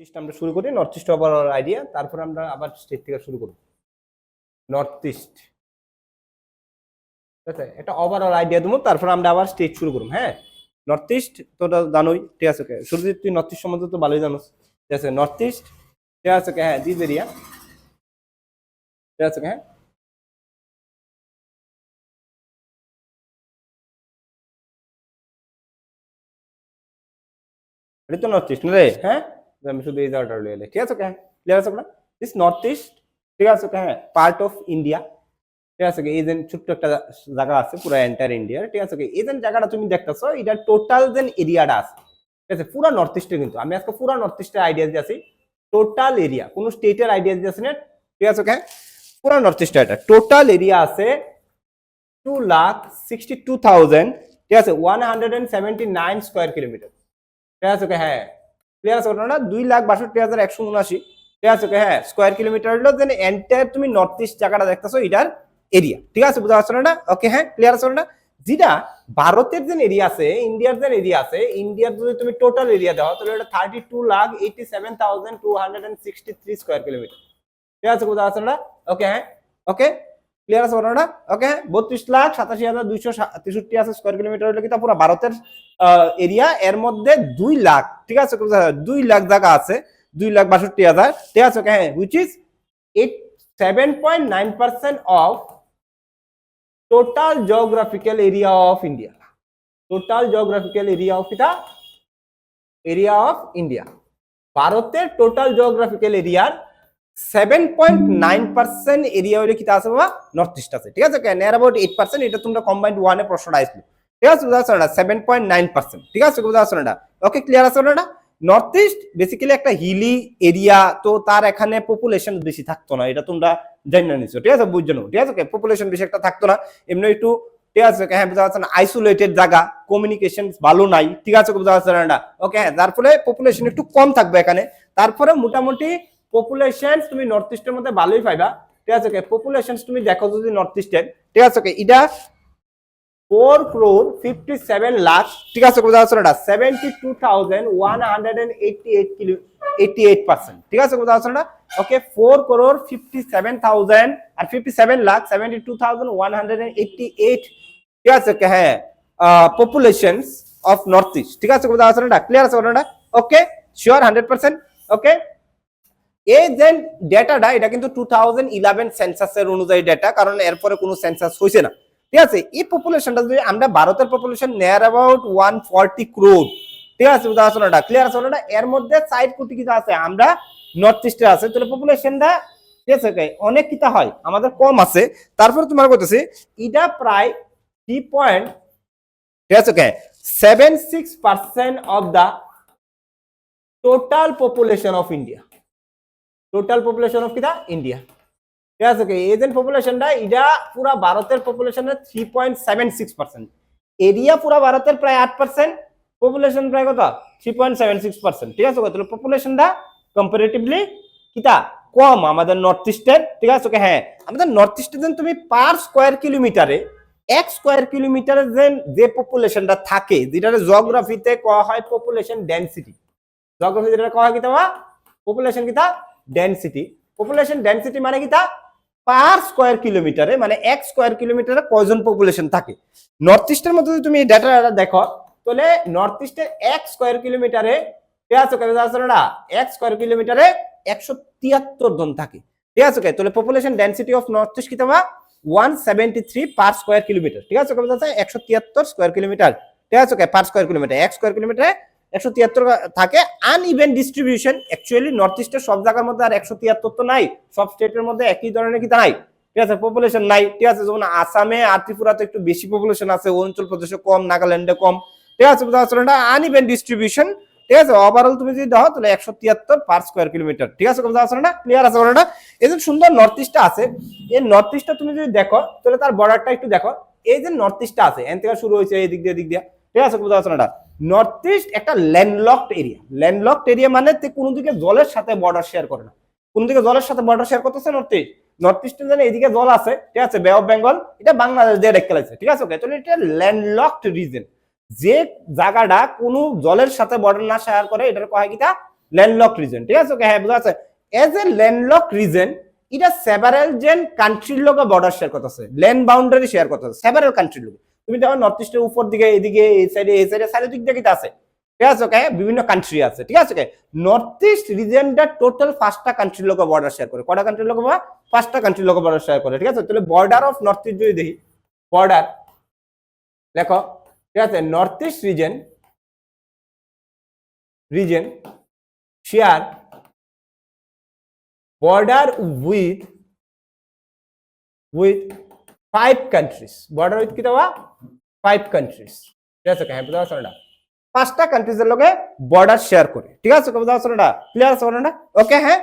East আমরা শুরু করি, নর্থ ইস্ট ওভারঅল আইডিয়া, তারপর আমরা আবার স্টেট থেকে শুরু করব। নর্থ ইস্ট, ঠিক আছে, এটা ওভারঅল আইডিয়া দেবো, তারপর আমরা আবার স্টেট শুরু করব। হ্যাঁ, নর্থ ইস্ট তো জানোই, ঠিক আছে। শুরু তুই নর্থ ইস্ট সম্বন্ধে তো ভালোই জানোস, ঠিক আছে। নর্থ ইস্ট, ঠিক আছে, হ্যাঁ, দিস এরিয়া, ঠিক আছে, হ্যাঁ। এটা তো নর্থ ইস্ট রে, হ্যাঁ, আমি শুধু এই জায়গাটা লইলে, ঠিক আছে, হ্যাঁ, ক্লিয়ার আছে না? দিস নর্থ ইস্ট, ঠিক আছে, হ্যাঁ, পার্ট অফ ইন্ডিয়া, ঠিক আছে। এই যে ছোট্ট একটা জায়গা আছে পুরো এন্টায়ার ইন্ডিয়ার, ঠিক আছে। এই যে জায়গাটা তুমি দেখতেছো, এটা টোটাল যে এরিয়াটা আছে, ঠিক আছে, পুরো নর্থ ইস্টে। কিন্তু আমি আজকে পুরো নর্থ ইস্টের আইডিয়া দিয়েছি, টোটাল এরিয়া, কোন স্টেটের আইডিয়া দিয়েছি না, ঠিক আছে, হ্যাঁ। পুরো নর্থ ইস্টে এটা টোটাল এরিয়া আছে 2,62,000, ঠিক আছে, 179 স্কোয়ার কিলোমিটার, ঠিক আছে, হ্যাঁ, ক্লিয়ার আছে না? 2,62,179, ঠিক আছে, হ্যাঁ, স্কোয়ার কিলোমিটার হলো দেন এন্টায়ার তুমি নর্থ ইস্ট জায়গাটা দেখতেছো এটার এরিয়া, ঠিক আছে, বুঝা যাচ্ছে না? ওকে, হ্যাঁ, ক্লিয়ার আছে না? যেটা ভারতের যে এরিয়া আছে, ইন্ডিয়ার যে এরিয়া আছে, ইন্ডিয়ার যদি তুমি টোটাল এরিয়া দাও তাহলে এটা 32,87,263 স্কোয়ার কিলোমিটার, ঠিক আছে, বুঝা যাচ্ছে না? ওকে, হ্যাঁ, ওকে, ক্লিয়ার আছে না? ওকে, 32,87,263 আছে স্কোয়ার কিলোমিটার হলো কি তা পুরো ভারতের এরিয়া। এর মধ্যে 2 লাখ, ঠিক আছে, 2 লাখ জায়গা আছে, 2,62,000, ঠিক আছে, হ্যাঁ, which is 7.9% of total geographical area of India. Total geographical area of এটা এরিয়া অফ ইন্ডিয়া, ভারতের টোটাল জিওগ্রাফিক্যাল এরিয়ার 7.9% এরিয়া হইলে কি আছে বাবা, নর্থ ইস্ট আছে, ঠিক আছে, নিয়ার অ্যাবাউট 8%। এটা তোমরা কম্বাইন্ড ওয়ানে প্রশ্নটা আসবে, ঠিক আছে, বুঝা যাচ্ছে না? 7.9%, ঠিক আছে, বুঝা যাচ্ছে না? ওকে, ক্লিয়ার আছে না? নর্থ ইস্ট বেসিক্যালি একটা হিলি এরিয়া, তো তার এখানে পপুলেশন বেশি থাকতো না, এটা তোমরা জানা নিছো, ঠিক আছে, বুঝছো, ঠিক আছে, পপুলেশন বেশি একটা থাকতো না, এমনি একটু, ঠিক আছে, হ্যাঁ, বুঝা যাচ্ছে না? আইসোলেটেড জায়গা, কমিউনিকেশন ভালো নাই, ঠিক আছে, বুঝা যাচ্ছে না? ওকে, হ্যাঁ, যার ফলে পপুলেশন একটু কম থাকবে এখানে। তারপরে মোটামুটি পপুলেশন তুমি নর্থ ইস্টের মধ্যে ভালোই পাইবা, ঠিক আছে। পপুলেশন তুমি দেখো যদি নর্থ ইস্টের, ঠিক আছে, এটা 4,57,00,000, ঠিক আছে, বুঝা যাচ্ছে না? 72,188%, ঠিক আছে, বুঝা যাচ্ছে না? ওকে, 4,57,000 আর 57,00,000, 72,188, ঠিক আছে, হ্যাঁ, পপুলেশন অফ নর্থ ইস্ট, ঠিক আছে, বুঝা যাচ্ছে না? ক্লিয়ার আছে না? ওকে, শিওর 100%। ওকে, এই যে ডেটাটা এটা কিন্তু 2011 সেন্সাসের অনুযায়ী ডেটা, কারণ এরপরে কোনো সেন্সাস হয়েছে না, ঠিক আছে। এই পপুলেশনটা যদি আমরা ভারতের পপুলেশন নিয়ার অ্যাবাউট 140 ক্রোর, ঠিক আছে, বুঝা যাচ্ছে না? ক্লিয়ার আছে না? এর মধ্যে 60 কোটি কিছু আছে আমরা নর্থ ইস্টে আছে, তাহলে পপুলেশনটা, ঠিক আছে, অনেক কিটা হয় আমাদের কম আছে। তারপরে তোমার কইতেছে এটা প্রায় 3 পয়েন্ট, ঠিক আছে, 76% of the total population of India. Total population of কিটা ইন্ডিয়া, ঠিক আছে। এজেন্ট পপুলেশনটা এটা পুরা ভারতের পপুলেশনের 3.76%, এরিয়া পুরা ভারতের প্রায় 8%, পপুলেশন প্রায় কত 3.76%, ঠিক আছে। তাহলে পপুলেশনটা কম্পারেটিভলি কিটা কম আমাদের নর্থ ইস্টের, ঠিক আছে। হ্যাঁ, আমাদের নর্থ ইস্টে তুমি পার স্কোয়ার কিলোমিটারে 1 স্কোয়ার কিলোমিটারে যে পপুলেশনটা থাকে, যেটা জিওগ্রাফিতে কয়া হয় পপুলেশন ডেনসিটি। জিওগ্রাফিতে যেটা কয়া হয় কিটা পপুলেশন কিটা ডেনসিটি। পপুলেশন ডেনসিটি মানে কিটা পার স্কোয়ার কিলোমিটারে, মানে 1 স্কোয়ার কিলোমিটারে কয়জন পপুলেশন থাকে। নর্থ ইস্টের মধ্যে যদি তুমি এই ডাটাটা দেখো, তাহলে নর্থ ইস্টের 1 স্কোয়ার কিলোমিটারে, ঠিক আছে, 1 স্কোয়ার কিলোমিটারে 173 জন থাকে, ঠিক আছে। তাহলে population density of North east কিটা 173 পার স্কোয়ার কিলোমিটার, ঠিক আছে, 173 স্কোয়ার কিলোমিটার, ঠিক আছে, পার স্কোয়ার কিলোমিটার। 1 স্কোয়ার কিলোমিটারে 173 থাকে। আনইভেন ডিস্ট্রিবিউশন, অ্যাকচুয়ালি নর্থ ইস্টের সব জায়গার মধ্যে আর 173 তো নাই, সব স্টেটের মধ্যে একই ধরনের কিটা নাই, ঠিক আছে, পপুলেশন নাই, ঠিক আছে। যেমন আসামে আর ত্রিপুরাতে একটু বেশি পপুলেশন আছে, অরুণাচল প্রদেশে কম, নাগাল্যান্ডে কম, ঠিক আছে, আনইভেন ডিস্ট্রিবিউশন, ঠিক আছে। ওভারঅল তুমি যদি দাও তাহলে 173 পার স্কোয়ার কিলোমিটার, ঠিক আছে, না? ক্লিয়ার আছে না? এই যে সুন্দর নর্থ ইস্টটা আছে, এই নর্থ ইস্টটা তুমি যদি দেখো তাহলে তার বর্ডারটা একটু দেখো। এই যে নর্থ ইস্টটা আছে এখান থেকে শুরু হয়েছে এই দিক দিয়ে, ঠিক আছে, না? নর্থ ইস্ট একটা ল্যান্ডলকড এরিয়া। ল্যান্ডলকড এরিয়া মানে কোনো দিকে জলের সাথে বর্ডার শেয়ার করে না। কোন দিকে জলের সাথে বর্ডার শেয়ার করতেছে নর্থ ইস্ট। নর্থ ইস্টে জানে এদিকে জল আছে, ঠিক আছে, বে অফ বেঙ্গল, এটা বাংলাদেশ দিয়ে ডেকে লাগছে, ঠিক আছে। তাহলে এটা ল্যান্ডলকড রিজন, যে জায়গাটা কোনো জলের সাথে বর্ডার না শেয়ার করে, এটার কয় কিটা ল্যান্ডলক রিজন, ঠিক আছে ওকে হ্যাঁ বুঝা আছে। এজ এ ল্যান্ডলক রিজন এটা সেভারাল যেন কান্ট্রির লগে বর্ডার শেয়ার করতেছে, ল্যান্ড বাউন্ডারি শেয়ার করতেছে সেভারাল কান্ট্রির লগে। তুমি দেখো নর্থ ইস্টের উপর দিকে এদিকে এই সাইডে চারিদিক দিকে আছে, ঠিক আছে ওকে বিভিন্ন কান্ট্রি আছে, ঠিক আছে ওকে। নর্থ ইস্ট রিজনটা টোটাল 5টা কান্ট্রির লগে বর্ডার শেয়ার করে, কয়টা কান্ট্রির লগে? 5টা কান্ট্রির লগে বর্ডার শেয়ার করে, ঠিক আছে। তাহলে বর্ডার অফ নর্থ ইস্ট যদি দেখি, বর্ডার দেখো, ঠিক আছে, north east reason share border with 5 countries, border with কি দেওয়া 5 countries, ঠিক আছে হ্যাঁ বুঝা আছে না? 5টা কান্ট্রিজ এর লগে বর্ডার শেয়ার করে, ঠিক আছে বুঝা আছে না? ক্লিয়ার আছে না? ওকে হ্যাঁ।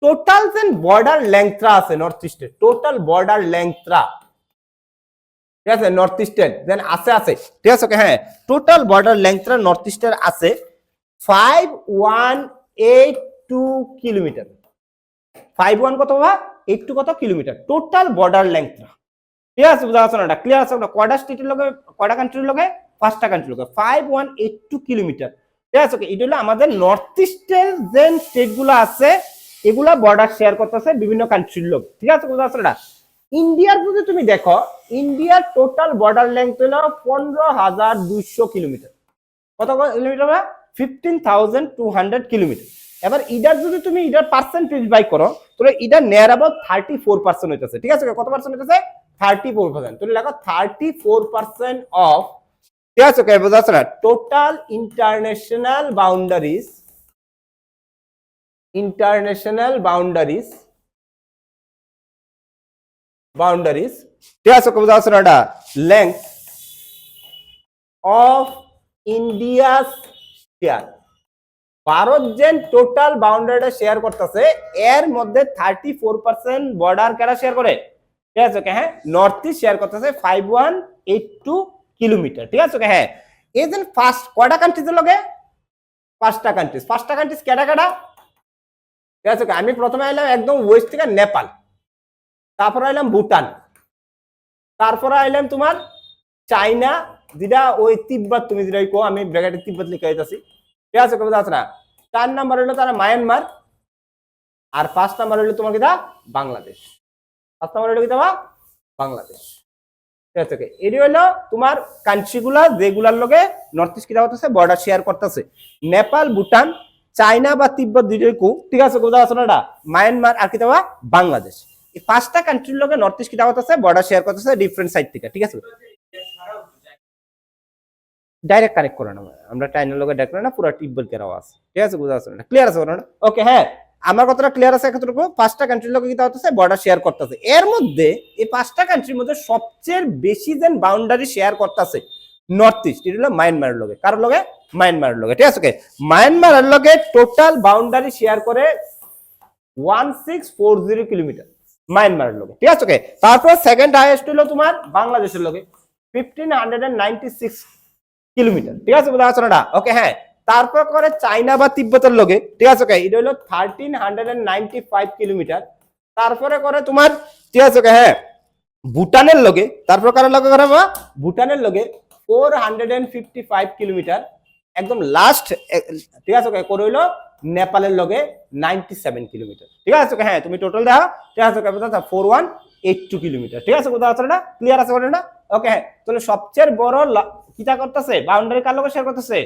টোটাল যেন বর্ডার লেংথরা আছে নর্থ ইস্টে, টোটাল বর্ডার লেংথরা, ঠিক আছে নর্থ ইস্টের দেন আছে, ঠিক আছে ওকে হ্যাঁ। টোটাল বর্ডার লেংথরা নর্থ ইস্টের আছে 5182 কিলোমিটার। 51 কত বা 82 কত কিলোমিটার টোটাল বর্ডার লেংথ, ঠিক আছে বুঝা আছে না? ক্লিয়ার আছে না? কয়টা স্টেটের লগে, কয়টা কান্ট্রির লগে? 5টা কান্ট্রির লগে 5182 কিলোমিটার, ঠিক আছে ওকে। এটা হলো আমাদের নর্থ ইস্টের যে স্টেটগুলো আছে এগুলা বর্ডার শেয়ার করতেছে বিভিন্ন কান্ট্রির লগে, ঠিক আছে বুঝা আছে না? ইন্ডিয়ার যদি তুমি দেখো, ইন্ডিয়ার টোটাল বর্ডার লেংথ হলো 15200 কিলোমিটার। কত কিলোমিটার? 15200 কিলোমিটার। এবার ইডার যদি তুমি ইডার পার্সেন্টেজ বাই করো তাহলে ইডার নিয়ার অ্যাবাউট 34% হইতাছে, ঠিক আছে কত পার্সেন্ট হইতাছে? 34%। তাহলে লেখো 34% অফ, ঠিক আছে ওকে বুঝা আছে না? টোটাল ইন্টারন্যাশনাল বাউন্ডারিজ ঠিক আছে ওকে বুঝা আছে না? Length of India's share, Bharat যেন টোটাল বাউন্ডারিটা শেয়ার করতেছে এর মধ্যে 34% বর্ডার কারা শেয়ার করে, ঠিক আছে ওকে হ্যাঁ। নর্থ ইস্ট শেয়ার করতেছে 5182 কিলোমিটার, ঠিক আছে ওকে হ্যাঁ। এই যে ফার্স্ট কয়টা কান্ট্রিজের লগে? 5টা কান্ট্রিজ। 5টা কান্ট্রিজ কেডা কেডা? ঠিক আছে ওকে। আমি প্রথমে আইলাম একদম ওয়েস্ট থেকে নেপাল, তারপর আইলাম ভুটান, তারপর আইলাম তোমার চাইনা, যেটা ওই তিব্বত, তুমি যেটা কো আমি ব্র্যাকেটে তিব্বত লিখে দিতেছি, ঠিক আছে বুঝা আছে না? 4 নাম্বার হলো তারা মায়ানমার, আর 5 নাম্বার হলো তোমার কিটা বাংলাদেশ। 5 নাম্বার হলো কিটা বাংলাদেশ, ঠিক আছে। এটি হলো তোমার কান্ট্রিগুলা যেগুলার লগে নর্থ ইস্ট কিটা হতেছে বর্ডার শেয়ার করতেছে, নেপাল, ভুটান, চাইনা বা তিব্বত দুইটাই কো, ঠিক আছে বুঝা আছে না? মায়ানমার আর কিটা বাংলাদেশ। এই 5টা কান্ট্রির লগে নর্থ ইস্ট কিটা হতেছে বর্ডার শেয়ার করতেছে ডিফারেন্ট সাইড থেকে, ঠিক আছে। ডাইরেক্ট কানেক্ট করে না আমরা টাইনের লগে ডাইরেক্ট না পুরো টিব্বল কেরাও আছে, ঠিক আছে বুঝা আছে না? ক্লিয়ার আছে না? ওকে হ্যাঁ আমার কথাটা ক্লিয়ার আছে এতটুকু। 5টা কান্ট্রির লগে কিটা হতেছে বর্ডার শেয়ার করতেছে, এর মধ্যে এই 5টা কান্ট্রির মধ্যে সবচেয়ে বেশি যেন বাউন্ডারি শেয়ার করতেছে নর্থ ইস্ট, এটা হলো মায়ানমারের লগে। কার লগে? মায়ানমারের লগে, ঠিক আছে। মায়ানমারের লগে টোটাল বাউন্ডারি শেয়ার করে 1640 কিলোমিটার মায়ানমারের লগে, ঠিক আছে। তারপর সেকেন্ড হাইয়েস্ট হলো তোমার বাংলাদেশের লগে 1596 কিলোমিটার, ঠিক আছে বুঝা আছে না? ওকে হ্যাঁ। তারপর করে চাইনা বা তিব্বতের লগে, ঠিক আছে এটা হলো 1395 কিলোমিটার। তারপরে করে তোমার, ঠিক আছে হ্যাঁ, ভুটানের লগে, তারপর কারোর লগে করে ভুটানের লগে 455 কিলোমিটার। একদম লাস্ট, ঠিক আছে করে হইলো নেপালের লগে 97 কিলোমিটার, ঠিক আছে হ্যাঁ। তুমি টোটাল দেখো, ঠিক আছে 4182 কিলোমিটার, ঠিক আছে বুঝা আছে না? ক্লিয়ার আছে না? ওকে হ্যাঁ। তাহলে সবচেয়ে বড় কিটা করতেছে বাউন্ডারি কার লগে শেয়ার করতেছে?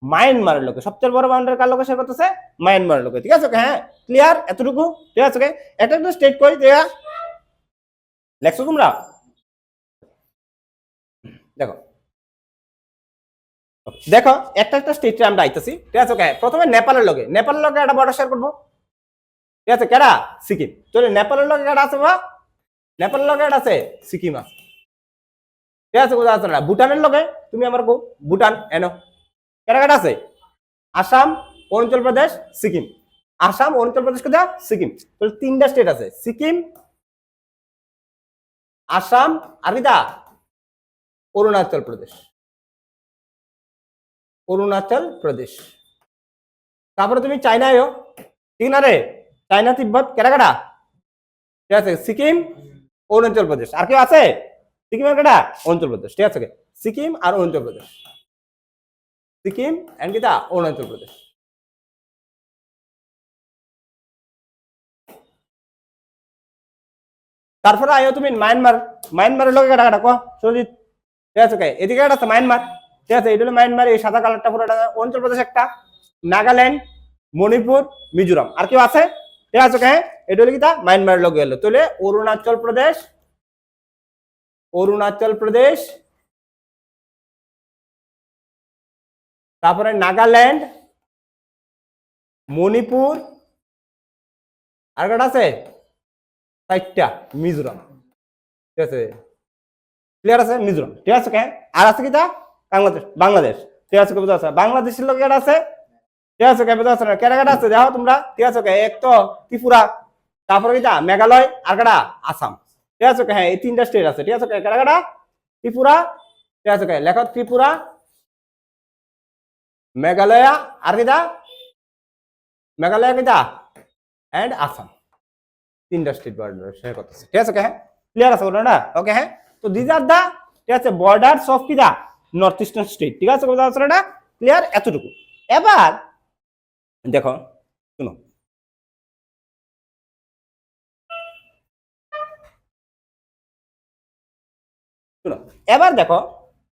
মায়ানমারের লগে। সবচেয়ে বড় বাউন্ডারি কার লগে শেয়ার করতেছে? মায়ানমারের লগে, ঠিক আছে হ্যাঁ। ক্লিয়ার এতটুকু, ঠিক আছে এটা একটু স্টেট করি দেয়া লেখছো তোমরা, দেখো দেখো একটা একটা স্টেটে আমরা আইতেছি, ঠিক আছে প্রথমে নেপালের লগে একটা বর্ডার শেয়ার করবো, ঠিক আছে কেডা? সিকিম। তাহলে নেপালের লগে কেডা আছে বা? নেপালের লগে কেডা আছে? সিকিম আছে, ঠিক আছে বুঝা আছে না? ভুটানের লগে তুমি আমার কো ভুটান এনো কেডা কেডা আছে? আসাম, অরুণাচল প্রদেশ, সিকিম। আসাম, অরুণাচল প্রদেশ কোথা? সিকিম। তাহলে 3টা স্টেট আছে, সিকিম, আসাম আর কিটা অরুণাচল প্রদেশ। তারপরে তুমি চাইনায়ও, ঠিক না রে? চাইনা, তিব্বত, কেডা কেডা? ঠিক আছে সিকিম, অরুণাচল প্রদেশ। আর কেউ আছে? সিকিম আর কেডা? অরুণাচল প্রদেশ, ঠিক আছে সিকিম আর অরুণাচল প্রদেশ, সিকিম এন্ড কিটা অরুণাচল প্রদেশ। তারপরে আয়ো তুমি মায়ানমারের লোক কাটা কাটা কো সুজিত, ঠিক আছে ওকে। এদিকে একটা আছে মায়ানমার, ঠিক আছে, এটা হলো মায়ানমার, এই সাদা কালারটা পুরোটা অরুণাচল প্রদেশ একটা, নাগাল্যান্ড, মণিপুর, মিজোরাম, আর কেউ আছে, ঠিক আছে ওকে। এটা হলো কি তা মায়ানমারের লোক গেল, তাহলে অরুণাচল প্রদেশ, তারপরে নাগাল্যান্ড, মণিপুর, আর কটা আছে 4টা, মিজোরাম, ঠিক আছে, ক্লিয়ার আছে, মিজোরাম, ঠিক আছে ওকে। আর আছে কি তা বাংলাদেশ, ঠিক আছে বুঝা আছে, বাংলাদেশের লোক কেটা আছে, ঠিক আছে ওকে, বুঝা আছে না, কেটা কেটা আছে দেখো তোমরা, ঠিক আছে ওকে। এক তো ত্রিপুরা, তারপরে কি তা মেঘালয়, আর কটা আসাম, ঠিক আছে ওকে। হ্যাঁ, এই 3টা স্টেট আছে, ঠিক আছে ওকে। কেটা কেটা ত্রিপুরা, ঠিক আছে ওকে, লেখো ত্রিপুরা, মেঘালয়, আর কি তা মেঘালয় কি তা এন্ড আসাম, 3টা স্টেট বর্ডার শেয়ার করতেছে, ঠিক আছে ওকে। হ্যাঁ, ক্লিয়ার আছে বলুন না, ওকে। হ্যাঁ, তো দিস আর দা, ঠিক আছে, বর্ডারস অফ কি দা নর্থ ইস্টার্ন স্টেট, ঠিক আছে বুঝা আছে না, ক্লিয়ার, এতটুকু। এবার দেখো শুনো, এবার দেখো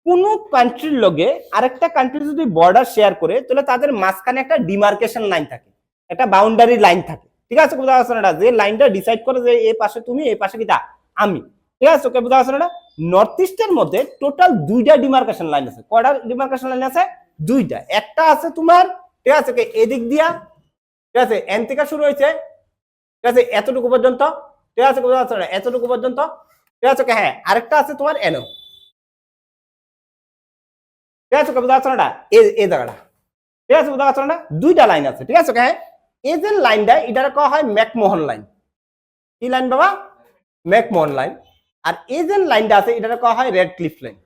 কোন কান্ট্রির লগে আরেকটা কান্ট্রি যদি বর্ডার শেয়ার করে, তাহলে তাদের মাঝখানে একটা ডিমার্কেশন লাইন থাকে, একটা বাউন্ডারি লাইন থাকে, ঠিক আছে বুঝা আছে না, যে লাইনটা ডিসাইড করে যে এই পাশে তুমি, এই পাশে কি তা আমি, ঠিক আছে ওকে, বুঝা আছে না। নর্থ ইস্টের মধ্যে টোটাল 2টা ডিমার্কেশন লাইন আছে, কয়টা ডিমার্কেশন লাইন আছে, 2টা। একটা আছে তোমার, ঠিক আছে ওকে, এদিক দিয়া, ঠিক আছে, এন থেকে শুরু হয়েছে, ঠিক আছে, এতটুকু পর্যন্ত, ঠিক আছে বুঝা আছে না, এতটুকু পর্যন্ত, ঠিক আছে ওকে। হ্যাঁ, আরেকটা আছে তোমার এনো, ঠিক আছে বুঝা আছে না, এই জায়গাটা, ঠিক আছে বুঝা আছে না, 2টা লাইন আছে, ঠিক আছে ওকে। হ্যাঁ, এই যে লাইনটা এটার কয়া হয় ম্যাকমোহন লাইন, কি লাইন বাবা, ম্যাকমোহন লাইন। আর এই যে লাইনটা আছে এটার কয়া হয় রেড ক্লিফ লাইন,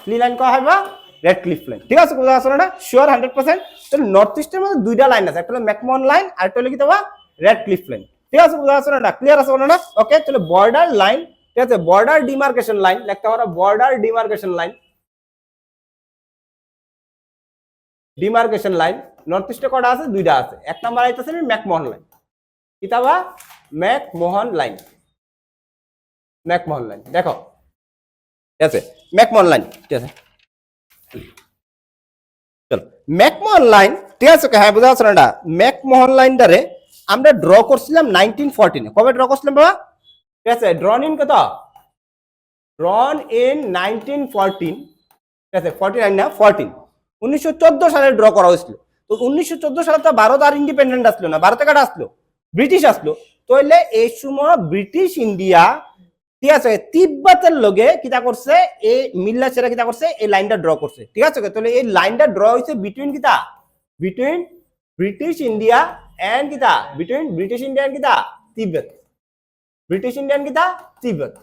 কি লাইন কয়া হয় বা রেড ক্লিফ লাইন, ঠিক আছে বুঝা আছে না, শিওর 100%। তাহলে নর্থ ইস্টের মধ্যে 2টা লাইন আছে, একটা হলো ম্যাকমোহন লাইন, আর একটা হলো কি বাবা রেড ক্লিফ লাইন, ঠিক আছে বুঝা আছে না, ক্লিয়ার আছে বলো না, ওকে। তাহলে বর্ডার লাইন, ঠিক আছে, বর্ডার ডিমার্কেশন লাইন লিখতে পারো, বর্ডার ডিমার্কেশন লাইন, নর্থ ইস্টে কটা আছে, 2টা আছে। এক নাম্বার আইতেছে ম্যাকমোহন লাইন, কিতাবা ম্যাকমোহন লাইন, দেখো, ঠিক আছে, ম্যাকমোহন লাইন, ঠিক আছে, চলো ম্যাকমোহন লাইন, ঠিক আছে। হ্যাঁ বুঝা যাচ্ছে না, ম্যাকমোহন লাইনটারে আমরা ড্র করছিলাম 1914 কবে ড্র করছিলাম বাবা, ঠিক আছে, ড্রন ইন 1914, ঠিক আছে, 49 না 14, 1914 সালে ড্র করা হয়েছিল। তো 1914 সালে তো ভারত আর ইন্ডিপেন্ডেন্ট আসলো না, ভারতে কাটা আসলো, ব্রিটিশ আসলো। তাহলে এই সময় ব্রিটিশ ইন্ডিয়া, ঠিক আছে, তিব্বতের লগে কিতা করছে, এই মিল্লা ছেড়া কিতা করছে, এই লাইনটা ড্র করছে, ঠিক আছে। তাহলে এই লাইনটা ড্র হয়েছে বিটুইন কিতা, বিটুইন ব্রিটিশ ইন্ডিয়া এন্ড কিতা, বিটুইন ব্রিটিশ ইন্ডিয়া এন্ড কিতা তিব্বত, ব্রিটিশ ইন্ডিয়ান কিতা তিব্বত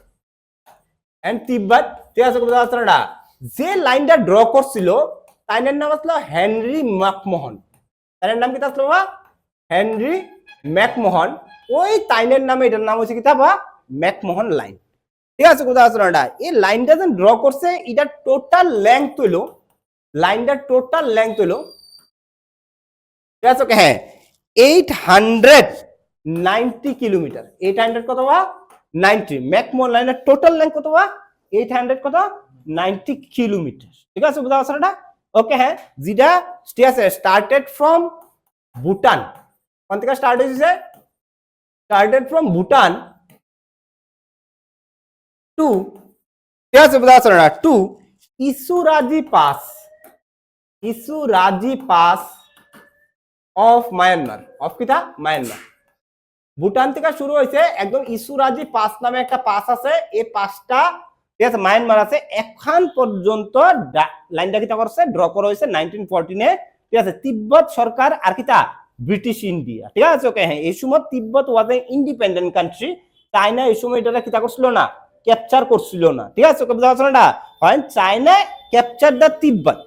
এন্ড তিব্বত, ঠিক আছে বুঝা যাচ্ছে না। যে লাইনটা ড্র করছিল তাইনের নাম আসলো হেনরি ম্যাকমোহন, তাইনের নাম কিতা আসলো বাবা, হেনরি ম্যাকমোহন। ওই তাইনের নামে এটার নাম হচ্ছে কিতা বাবা ম্যাকমোহন লাইন, ঠিক আছে বুঝা যাচ্ছে না। এই লাইনটা যে ড্র করছে এটা টোটাল লেংথ হইলো, লাইনটা টোটাল লেংথ হইলো, ঠিক আছে ওকে। হ্যাঁ, 890 কিলোমিটার, 800 কত বা 90, ম্যাকমোহন লাইনের টোটাল লেংথ কত বা 800 কত 90 কিলোমিটার, ঠিক আছে বুঝা যাচ্ছে না, ওকে। হ্যাঁ, যেটা ঠিক আছে স্টার্টেড ফ্রম ভুটান, কোন থেকে স্টার্ট হয়েছে, স্টার্টেড ফ্রম ভুটান টু, ঠিক আছে বুঝা যাচ্ছে না, টু ইসুরাজি পাস অফ মায়ানমার, অফ কিটা মায়ানমার। ভুটান থেকে শুরু হয়েছে, একদম ইসুরাজি পাস নামে একটা পাস আছে, এই পাসটা, ঠিক আছে, মায়ানমার আছে। এখন পর্যন্ত লাইনটা কিটা করছে, ড্র করা হয়েছে 1914-এ, ঠিক আছে, তিব্বত সরকার আর কিটা ব্রিটিশ ইন্ডিয়া, ঠিক আছে ওকে। হ্যাঁ, এই সময় তিব্বত ওয়াজ এ ইন্ডিপেন্ডেন্ট কান্ট্রি, চায়না এই সময় এটা কিটা করছিল না, ক্যাপচার করছিল না, ঠিক আছে ওকে বুঝা যাচ্ছে না। হয় China capture the Tibet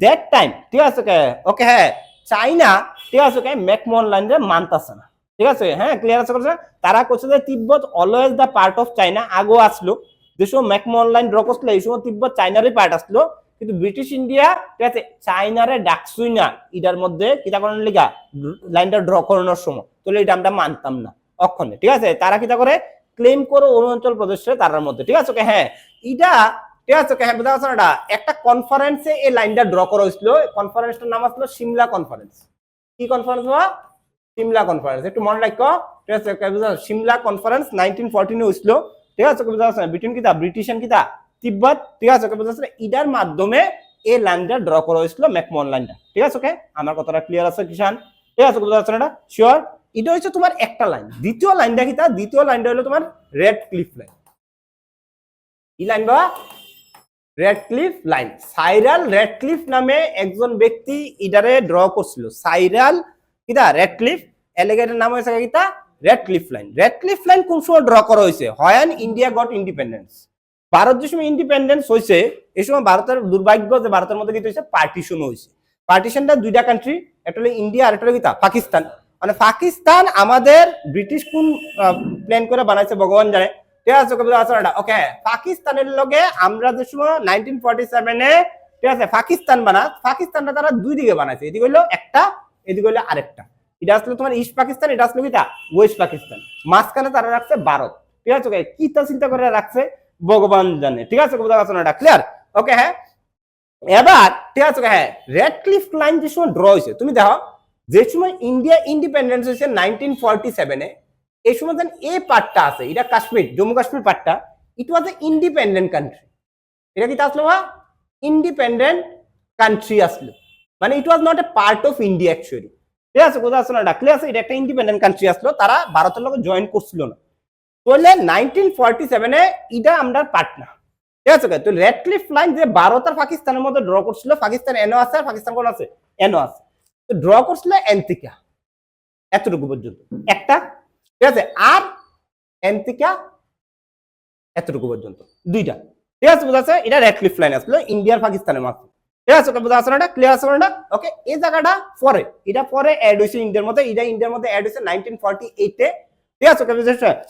that time, ঠিক আছে ওকে। হ্যাঁ, চায়না, ঠিক আছে ওকে, ম্যাকমোহন লাইন মানতাছে না, ঠিক আছে। হ্যাঁ, ক্লিয়ার আছে করছে, তারা করছে যে Tibet always the part of China, আগো আসলো যে সময় ম্যাকমোহন লাইন ড্র করছিল এই সময় তিব্বত চায়নারই পার্ট আসলো, কিন্তু ব্রিটিশ ইন্ডিয়া, ঠিক আছে, চায়নারে ডাকছুই না এটার মধ্যে কিতা করার লিগা, লাইনটা ড্র করানোর সময়, তাহলে এটা আমরা মানতাম না অক্ষণে, ঠিক আছে। তারা কিতা করে ক্লেম করো অরুণাচল প্রদেশের তার মধ্যে ঠিক আছে ওকে হ্যাঁ এটা ঠিক আছে ওকে হ্যাঁ বুঝা যাচ্ছে না একটা কনফারেন্সে এই লাইনটা ড্র করা হয়েছিল কনফারেন্সটার নাম আসলো সিমলা কনফারেন্স কি কনফারেন্স বা সিমলা কনফারেন্স একটু মনে রাখো ঠিক আছে সিমলা কনফারেন্স 1914 হয়েছিল ঠিক আছে বুঝা যাচ্ছে বিটুইন কিতা ব্রিটিশ এন্ড কিতা তিব্বত ঠিক আছে বুঝা যাচ্ছে ইডার মাধ্যমে এই লাইনটা ড্র করা হয়েছিল ম্যাকমোহন লাইনটা ঠিক আছে ওকে আমার কথাটা ক্লিয়ার আছে কিষান ঠিক আছে বুঝা যাচ্ছে না শিওর এটা হচ্ছে তোমার একটা লাইন দ্বিতীয় লাইনটা কিতা দ্বিতীয় লাইনটা হলো তোমার রেড ক্লিফ লাইন কি লাইন বা Radcliffe line Cyril Radcliffe নামে একজন ব্যক্তি ইডারে ড্র করছিল সাইরাল কিতা রেড ক্লিফ এলিগেটের নাম হয়েছে কিতা রেড ক্লিফ লাইন কোন সময় ড্র করা হয়েছে when India goat independence Bharat যে সময় ইন্ডিপেন্ডেন্স হয়েছে এই সময় ভারতের দুর্ভাগ্য যে ভারতের মধ্যে কি হয়েছে পার্টিশন হয়েছে পার্টিশনটা দুইটা কান্ট্রি একটা হলো ইন্ডিয়া আর একটা হলো কিতা পাকিস্তান মানে পাকিস্তান আমাদের ব্রিটিশ কোন প্ল্যান করে বানাইছে ভগবান জানে ঠিক আছে ওকে পাকিস্তানের লগে আমরা যে সময় 1947 এ ঠিক আছে পাকিস্তানটা তারা দুই দিকে বানাইছে এদিকে হলো একটা এদিকে হলো আরেকটা এটা আসলে তোমার ইস্ট পাকিস্তান এটা আসলে কিটা ওয়েস্ট পাকিস্তান মাঝখানে তারা রাখছে ভারত ঠিক আছে কি তা চিন্তা করে রাখছে ভগবান জানে ঠিক আছে ক্লিয়ার ওকে হ্যাঁ এবার ঠিক আছে হ্যাঁ রেড ক্লিফ লাইন যে সময় ড্র হয়েছে তুমি দেখো যে সময় ইন্ডিয়া ইন্ডিপেন্ডেন্স হয়েছে 1947 এ এই সময় যেন এই পার্টটা আছে এটা কাশ্মীর জম্মু কাশ্মীর পার্টটা ইট ওয়াজ এ ইন্ডিপেন্ডেন্ট কান্ট্রি এটা কি আসলো ইন্ডিপেন্ডেন্ট কান্ট্রি আসলো মানে it was not a part of India actually ঠিক আছে কোথাও আসলো না ক্লিয়ার আছে এটা একটা ইন্ডিপেন্ডেন্ট কান্ট্রি আসলো তারা ভারতের লগে জয়েন করছিল না তাহলে 1947 এ এটা আমরা পার্ট না ঠিক আছে তো রেড ক্লিফ লাইন যে ভারত আর পাকিস্তানের মধ্যে ড্র করছিল পাকিস্তান এনও আছে আর পাকিস্তান কোন আছে এনও আছে তো ড্র করছিল এন্তিকা এতটুকু পর্যন্ত একটা ঠিক আছে আর এন্তিকা এতটুকু পর্যন্ত দুইটা ঠিক আছে বোঝা যাচ্ছে এটা রেড ক্লিফ লাইন আসলো ইন্ডিয়ার পাকিস্তানের মাঝে ঠিক আছে বোঝা যাচ্ছে না ক্লিয়ার আছে না ওকে এই জায়গাটা পরে এটা পরে অ্যাড হয়েছে ইন্ডিয়ার মধ্যে এটা ইন্ডিয়ার মধ্যে অ্যাড হয়েছে 1948 এ ঠিক আছে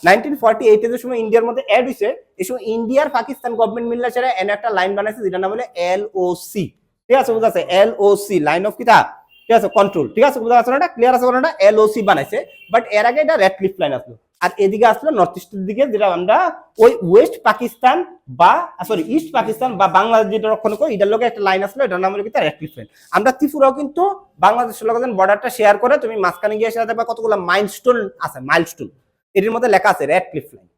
1948 এর সময় ইন্ডিয়ার মধ্যে অ্যাড হয়েছে এই সময় ইন্ডিয়ার পাকিস্তান গভর্নমেন্ট মিললে সেটা এন একটা লাইন বানাইছে যেটা নাম হলো এলওসি ঠিক আছে বোঝা যাচ্ছে এলওসি লাইন অফ কিতা ঠিক আছে কন্ট্রোল ঠিক আছে বোঝা যাচ্ছে না ক্লিয়ার আছে না এলওসি বানাইছে বাট এর আগে এটা রেড ক্লিফ লাইন আসলো আর এদিকে আসলো নর্থ ইস্টের দিকে যেটা আমরা ওই ওয়েস্ট পাকিস্তান বা সরি ইস্ট পাকিস্তান বা বাংলাদেশ যেটা রক্ষণ করি এটার লোকে একটা লাইন আসলো এটার নাম হলো কিতা রেড ক্লিফ লাইন আমরা ত্রিপুরাও কিন্তু বাংলাদেশের লোক বর্ডারটা শেয়ার করে তুমি মাঝখানে গিয়ে সেটা দেখবা কতগুলো মাইলস্টোন আছে মাইলস্টোন এর মধ্যে লেখা আছে রেড ক্লিফ লাইন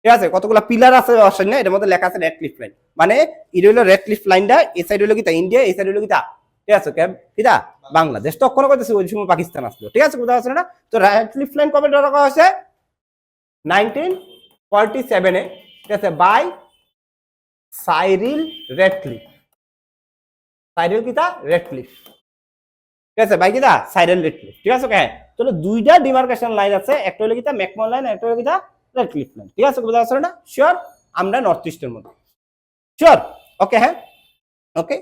ঠিক আছে কতগুলো পিলার আছে অবশ্যই না এর মধ্যে লেখা আছে রেড ক্লিফ লাইন মানে এটা হলো রেড ক্লিফ লাইনটা এই সাইড হলো কিতা ইন্ডিয়া এই সাইড হলো কিতা ঠিক আছে কিতা বাংলাদেশ তো অক্ষণ করতেছে ওই সময় পাকিস্তান আসলো ঠিক আছে কোথাও আছে না তো রেড ক্লিফ লাইন কবে ড্র করা হয়েছে 1947 এ ঠিক আছে বাই সাইরিল রেডক্লিফ সাইরিল কিতা রেডক্লিফ ঠিক আছে বাই কিতা সাইরিল রেডক্লিফ ঠিক আছে হ্যাঁ তাহলে দুইটা ডিমার্কেশন লাইন আছে একটা হলো কিতা ম্যাকমোহন লাইন একটা হলো কিতা রেডক্লিফ লাইন ঠিক আছে বুঝা যাচ্ছে না শিওর আমরা নর্থ ইস্টের মধ্যে শিওর ওকে হ্যাঁ ওকে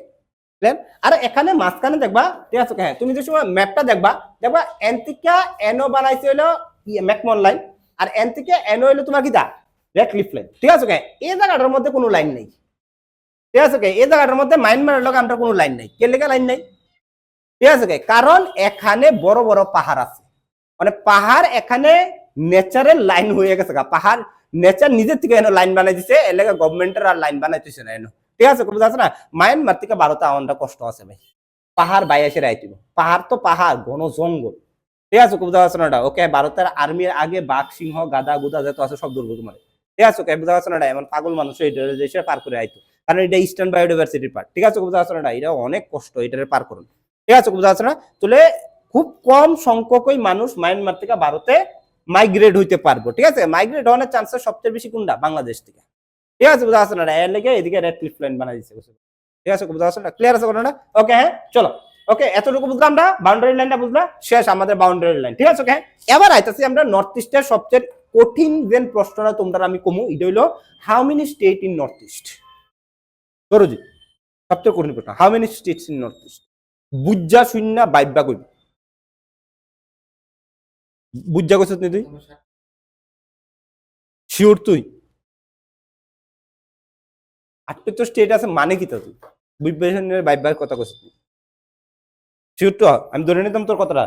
আর এখানে মাঝখানে দেখবা ঠিক আছে হ্যাঁ তুমি যে সময় ম্যাপটা দেখবা এন্তিকা এনও বানাইছে হলো ম্যাকমোহন লাইন আর এন থেকে এন হইলো তোমার কিতা রেড ক্লিফ লাইন ঠিক আছে এই জায়গাটার মধ্যে কোনো লাইন নেই ঠিক আছে এই জায়গাটার মধ্যে মায়ানমারের লগে আমরা কোনো লাইন নাই কে লেগে লাইন নাই ঠিক আছে কারণ এখানে বড় বড় পাহাড় আছে মানে পাহাড় এখানে নেচারের লাইন হয়ে গেছে পাহাড় নেচার নিজের থেকে এনে লাইন বানাই দিছে এর লেগে গভর্নমেন্টের আর লাইন বানাইতেছে না এনে ঠিক আছে বুঝা যাচ্ছে না মায়ানমার থেকে ভারতে আমাদের কষ্ট আছে ভাই পাহাড় বাইয়াসে রাইতিব পাহাড় তো পাহাড় ঘন জঙ্গল ঠিক আছে বুঝা যাচ্ছে না ওকে ভারতের আর্মির আগে বাঘ সিংহ গাদা গুদা যত আছে সব দুর্গ তোমার ঠিক আছে ওকে বুঝা যাচ্ছে না এমন পাগল মানুষ দেশে পার করে আইতো কারণ এটা ইস্টার্ন বায়োডাইভার্সিটির পার্ট ঠিক আছে বুঝা যাচ্ছে না এটা অনেক কষ্ট এটার পার করুন ঠিক আছে বুঝা যাচ্ছে না তাহলে খুব কম সংখ্যকই মানুষ মায়ানমার থেকে ভারতে মাইগ্রেট হইতে পারবো ঠিক আছে মাইগ্রেট হওয়ার চান্সেস সবচেয়ে বেশি কোনটা বাংলাদেশ থেকে ঠিক আছে বুঝা যাচ্ছে না এর লেগে এদিকে রেড ক্লিফ লাইন বানাই দিচ্ছে ঠিক আছে বুঝা যাচ্ছে না ক্লিয়ার আছে না ওকে হ্যাঁ চলো ওকে এতটুকু বুঝলাম আমরা বাউন্ডারি লাইনটা বুঝলাম শেষ আমাদের বাউন্ডারি লাইন ঠিক আছে ওকে এবার আইতাছি আমরা নর্থ ইস্টের সবচেয়ে কঠিন যে প্রশ্নটা তোমরা আমি কমু এটা হইলো how many state in north east দরজি সবচেয়ে কঠিন প্রশ্ন how many states in north east বুজ্জা শূন্য বাইবা কইবি বুজ্জা কইছস নি তুই শিওর তুই 78 স্টেট আছে মানে কি তা তুই বুঝবেশনের বাইবার কথা কইছস শিওর তো আমি ধরে নিতাম তোর কথাটা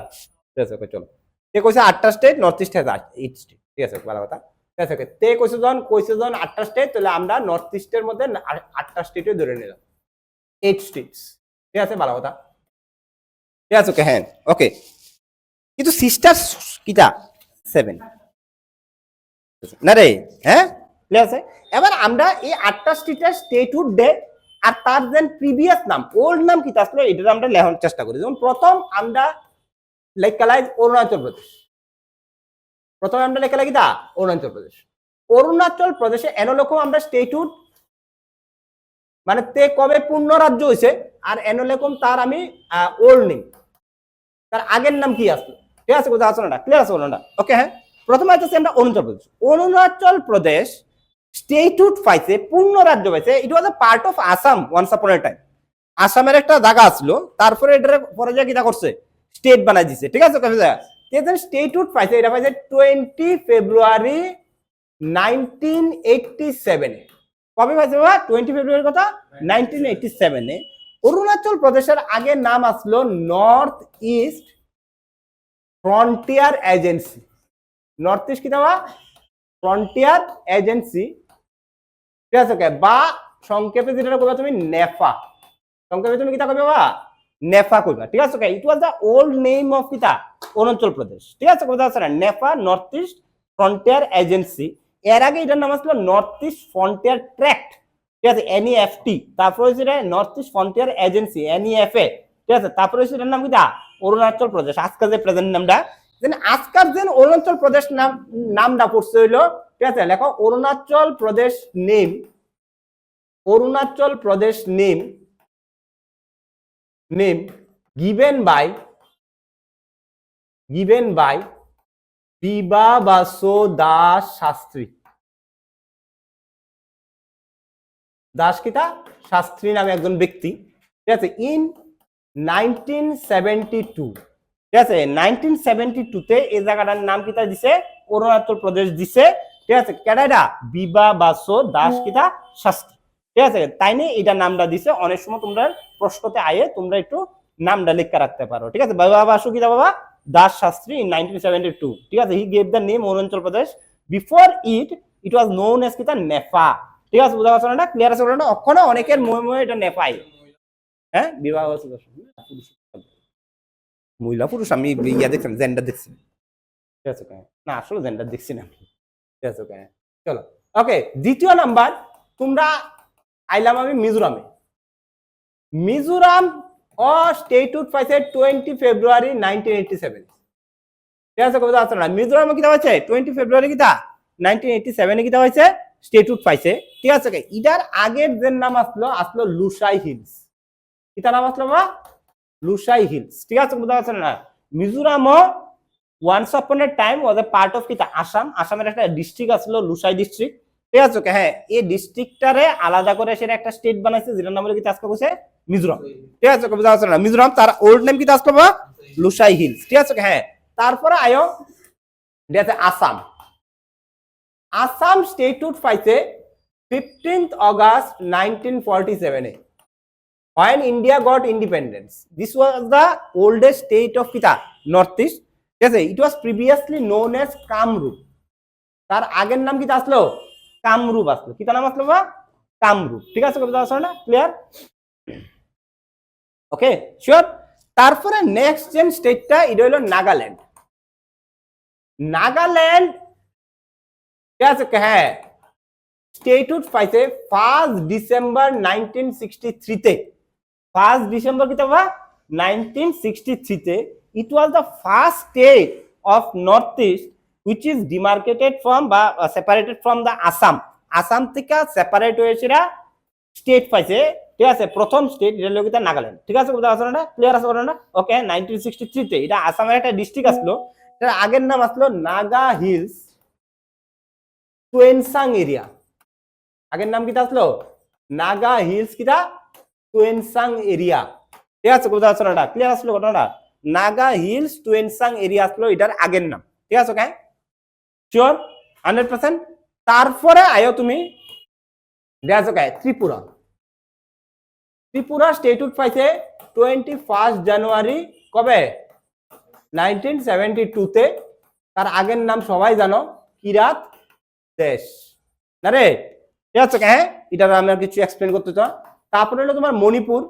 ঠিক আছে চলো কে কইছে 8টা state north east has 8 state ঠিক আছে ভালো কথা ঠিক আছে তে কইছে জন 8টা স্টেট, তাহলে আমরা নর্থ ইস্টের মধ্যে 8টা স্টেটে ধরে নিলাম, 8 স্টেটস। ঠিক আছে, ভালো কথা। ঠিক আছে, ওকে, হ্যাঁ, ওকে। কিন্তু সিস্টার কিটা 7 না রে, হ্যাঁ, ঠিক আছে। এবার আমরা এই 8টা স্টেটের স্টেটহুড দে আর তার যেন প্রিভিয়াস নাম, ওল্ড নাম কিটা আসলে এটা আমরা লেখার চেষ্টা করি। যেমন প্রথম আমরা লেখালাই অরুণাচল প্রদেশ, প্রথমে আমরা লেখালাই কিটা অরুণাচল প্রদেশ। অরুণাচল প্রদেশে এনলকম আমরা স্টেটহুড মানে তে কবে পূর্ণ রাজ্য হয়েছে আর এনলেকম তার আমি ওল্ড নেম, তার আগের নাম কি আসলো। ঠিক আছে, কোথাও আসলো না, ক্লিয়ার আছে না? ওকে, হ্যাঁ। প্রথমে আছে আমরা অরুণাচল প্রদেশ। অরুণাচল প্রদেশ স্টেটহুড পাইছে, পূর্ণ রাজ্য পাইছে। It was a part of Assam once upon a time. আসামের একটা জায়গা আসলো, তারপরে এটার পরে যা কিটা করছে স্টেট বানাই দিছে। ঠিক আছে, স্টেটহুড পাইছে, এটা পাইছে 20 ফেব্রুয়ারি 1987 এ। কবে পাইছে বাবা? 20 ফেব্রুয়ারি কথা 1987 এ। অরুণাচল প্রদেশের আগের নাম আসলো north east frontier agency. North east কি দেওয়া? Frontier agency. ঠিক আছে, বা সংক্ষেপে যেটা কইবা তুমি নেফা, সংক্ষেপে তুমি কিটা কইবা বা নেফা কইবা। ঠিক আছে, ইট ওয়াজ দা ওল্ড নেম অফ কিটা অরুণাচল প্রদেশ। ঠিক আছে, কথা আছে না, NEFA north east frontier agency. এর আগে এটার নাম আসলো নর্থ ইস্ট ফ্রন্টিয়ার ট্র্যাক্ট। ঠিক আছে, NEFT। তারপরে হচ্ছে north east frontier agency, NEFA। ঠিক আছে, তারপরে হচ্ছে এটার নাম কিটা অরুণাচল প্রদেশ। আজকাল যে প্রেজেন্ট নামটা, আজকাল যে অরুণাচল প্রদেশ নামটা পড়ছে হইলো, ঠিক আছে, লেখো Arunachal Pradesh name, Arunachal Pradesh name given by Bibhabasu Das Shastri. Das কিটা শাস্ত্রী নামে একজন ব্যক্তি। ঠিক আছে, ইন 1972। ঠিক আছে, 1972 তে এই জায়গাটার নাম কিটা দিছে অরুণাচল প্রদেশ দিছে। ঠিক আছে, কেডাইডা বিভা বাসু দাস কিটা শাস্ত্রী। ঠিক আছে, তাই নিয়ে এটা নামটা দিছে। অনেক সময় তোমরা প্রশ্নতে আয়ে তোমরা একটু নামটা লিখে রাখতে পারো। ঠিক আছে, বিভা বাসু কিটা বাবা দাস শাস্ত্রী ইন 1972। ঠিক আছে, he gave the name Arunachal Pradesh. Before it was known as কিটা নেফা। ঠিক আছে, বুঝা পারছো না? ক্লিয়ার আছে না? অক্ষণে অনেকের মনে এটা নেপাই। হ্যাঁ, বিবাহ মহিলা পুরুষ আমি ইয়া দেখছি, জেন্ডার দেখছি। ঠিক আছে, না আসলে জেন্ডার দেখছি না। ঠিক আছে, চলো, ওকে। দ্বিতীয় নাম্বার, তোমরা আইলাম আমি মিজোরামে। মিজোরাম ও স্টেটহুড পাইছে 20 ফেব্রুয়ারি 1987। ঠিক আছে, কথা আছে না? মিজোরামে কিটা হয়েছে 20 ফেব্রুয়ারি কিটা 1987 এ কিটা হয়েছে স্টেটহুড পাইছে। ঠিক আছে, ইটার আগের যে নাম আসলো লুসাই হিলস। কিটা নাম আসলো বা লুসাই হিলস। ঠিক আছে, বুঝতে পারছেন না? Mizoram once upon a time was a part of কিটা আসাম। আসামের একটা ডিস্ট্রিক্ট আসলো লুসাই ডিস্ট্রিক্ট। ঠিক আছে, হ্যাঁ, এই ডিস্ট্রিক্টটারে আলাদা করে সেটা একটা স্টেট বানাইছে, যেটার নাম হলো কিটা আজকে কইছে মিজোরাম। ঠিক আছে, বুঝতে পারছেন না? মিজোরাম তার ওল্ড নেম কিটা আসলো বা লুসাই হিলস। ঠিক আছে, হ্যাঁ। তারপরে আয়ো ঠিক আছে আসাম। আসাম স্টেটহুড পাইছে 15th August 1947 A, when India got independence. This was the oldest state of kita North East. Yes, it was previously known as Kamrup. তার আগের নাম কিটা আসলো কামরূপ আসলো। কিটা নাম আসলো বা কামরূপ। ঠিক আছে, কবিতা আসলো না? ক্লিয়ার? ওকে, শিওর। তারপরে নেক্সট যেন স্টেটটা এটা হলো নাগাল্যান্ড। নাগাল্যান্ড ঠিক আছে, হ্যাঁ, স্টেটহুড পাইছে 1 ডিসেম্বর 1963 তে। 1 ডিসেম্বর কিটা বা 1963 তে। It was the first state of Northeast which is demarcated from বা separated from the Assam. Assam থেকে সেপারেট হয়েছে স্টেট পাইছে। ঠিক আছে, প্রথম স্টেট এটা হলো কিটা নাগাল্যান্ড। ঠিক আছে, বুঝতে পারছো না? ক্লিয়ার আছে না? ওকে, 1963 তে এটা আসামের একটা ডিস্ট্রিক্ট আসলো। এটার আগের নাম আসলো নাগা হিলস টুয়েনসাং এরিয়া। আগের নাম কিটা আসলো নাগা হিলস কিটা টুয়েনসাং এরিয়া। ঠিক আছে, বুঝতে পারছো না? ক্লিয়ার আসলো ঘটনাটা? নাগা হিলস টুয়েনসাং এরিয়া আসলো এটার আগের নাম। ঠিক আছে, ওকে, শিওর 100%। তারপরে আয়ো তুমি দেখো ত্রিপুরা। ত্রিপুরা স্টেটহুড পাইছে 21 জানুয়ারি কবে 1972 তে। তার আগের নাম সবাই জানো কিরাত দেশ না রে, ঠিক আছে? হ্যাঁ, এটা আমি আর কিছু এক্সপ্লেন করতে চাই। তারপরে হলো তোমার মণিপুর।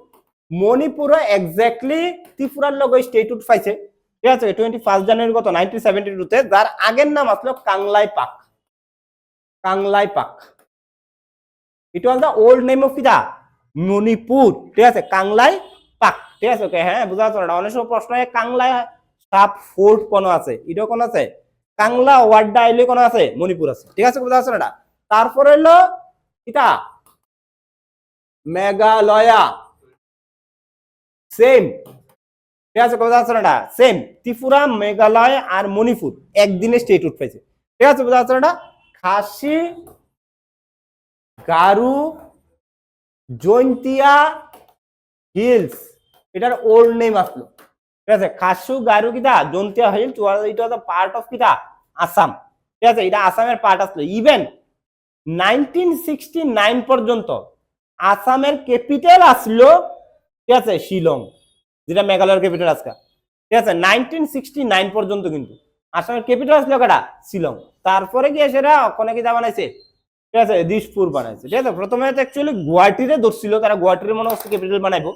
মণিপুরও এক্স্যাক্টলি ত্রিপুরার লগে স্টেটহুড পাইছে, ঠিক আছে? 21 জানুয়ারি গত 1972 তে, যার আগের নাম আসলো কাংলাই পাক। Kangleipak, it was the old name of কিদা মণিপুর, ঠিক আছে? কাংলাই পাক, ঠিক আছে? ওকে, হ্যাঁ, বুঝা যাচ্ছে না? অনেক সময় প্রশ্ন হয় কাংলা সাব ফোর্ট কোন আছে, এটা কোন আছে? কাংলা ওয়ার্ডটা আইলে কোন আছে? মণিপুর আছে, ঠিক আছে? বুঝা যাচ্ছে না? তারপরে হলো কিটা মেঘালয়া, সেম, ঠিক আছে? বুঝা যাচ্ছে না? সেম ত্রিপুরা, মেঘালয় আর মণিপুর একদিনে স্টেটহুড পাইছে, ঠিক আছে? বুঝা যাচ্ছে না? খাসি, গারু, জৈন্তিয়া হিলস, এটার ওল্ড নেম আসলো, ঠিক আছে? খাসু গারু কিটা Jaintia hills, it was a part of কিটা আসাম, ঠিক আছে? এটা আসামের পার্ট আসলো। ইভেন 1969 পর্যন্ত আসামের ক্যাপিটাল আসলো, ঠিক আছে, শিলং, যেটা মেঘালয়ের ক্যাপিটাল আজকে, ঠিক আছে? 1969 পর্যন্ত কিন্তু আসামের ক্যাপিটাল আসলো কেটা? শিলং। তারপরে গিয়ে সেটা ওখানে কি বানাইছে, ঠিক আছে, দিশপুর বানাইছে, ঠিক আছে? প্রথমে অ্যাকচুয়ালি গুয়াহাটিরে ধরছিল তারা, গুয়াহাটির মনে হচ্ছে ক্যাপিটাল বানাইবো।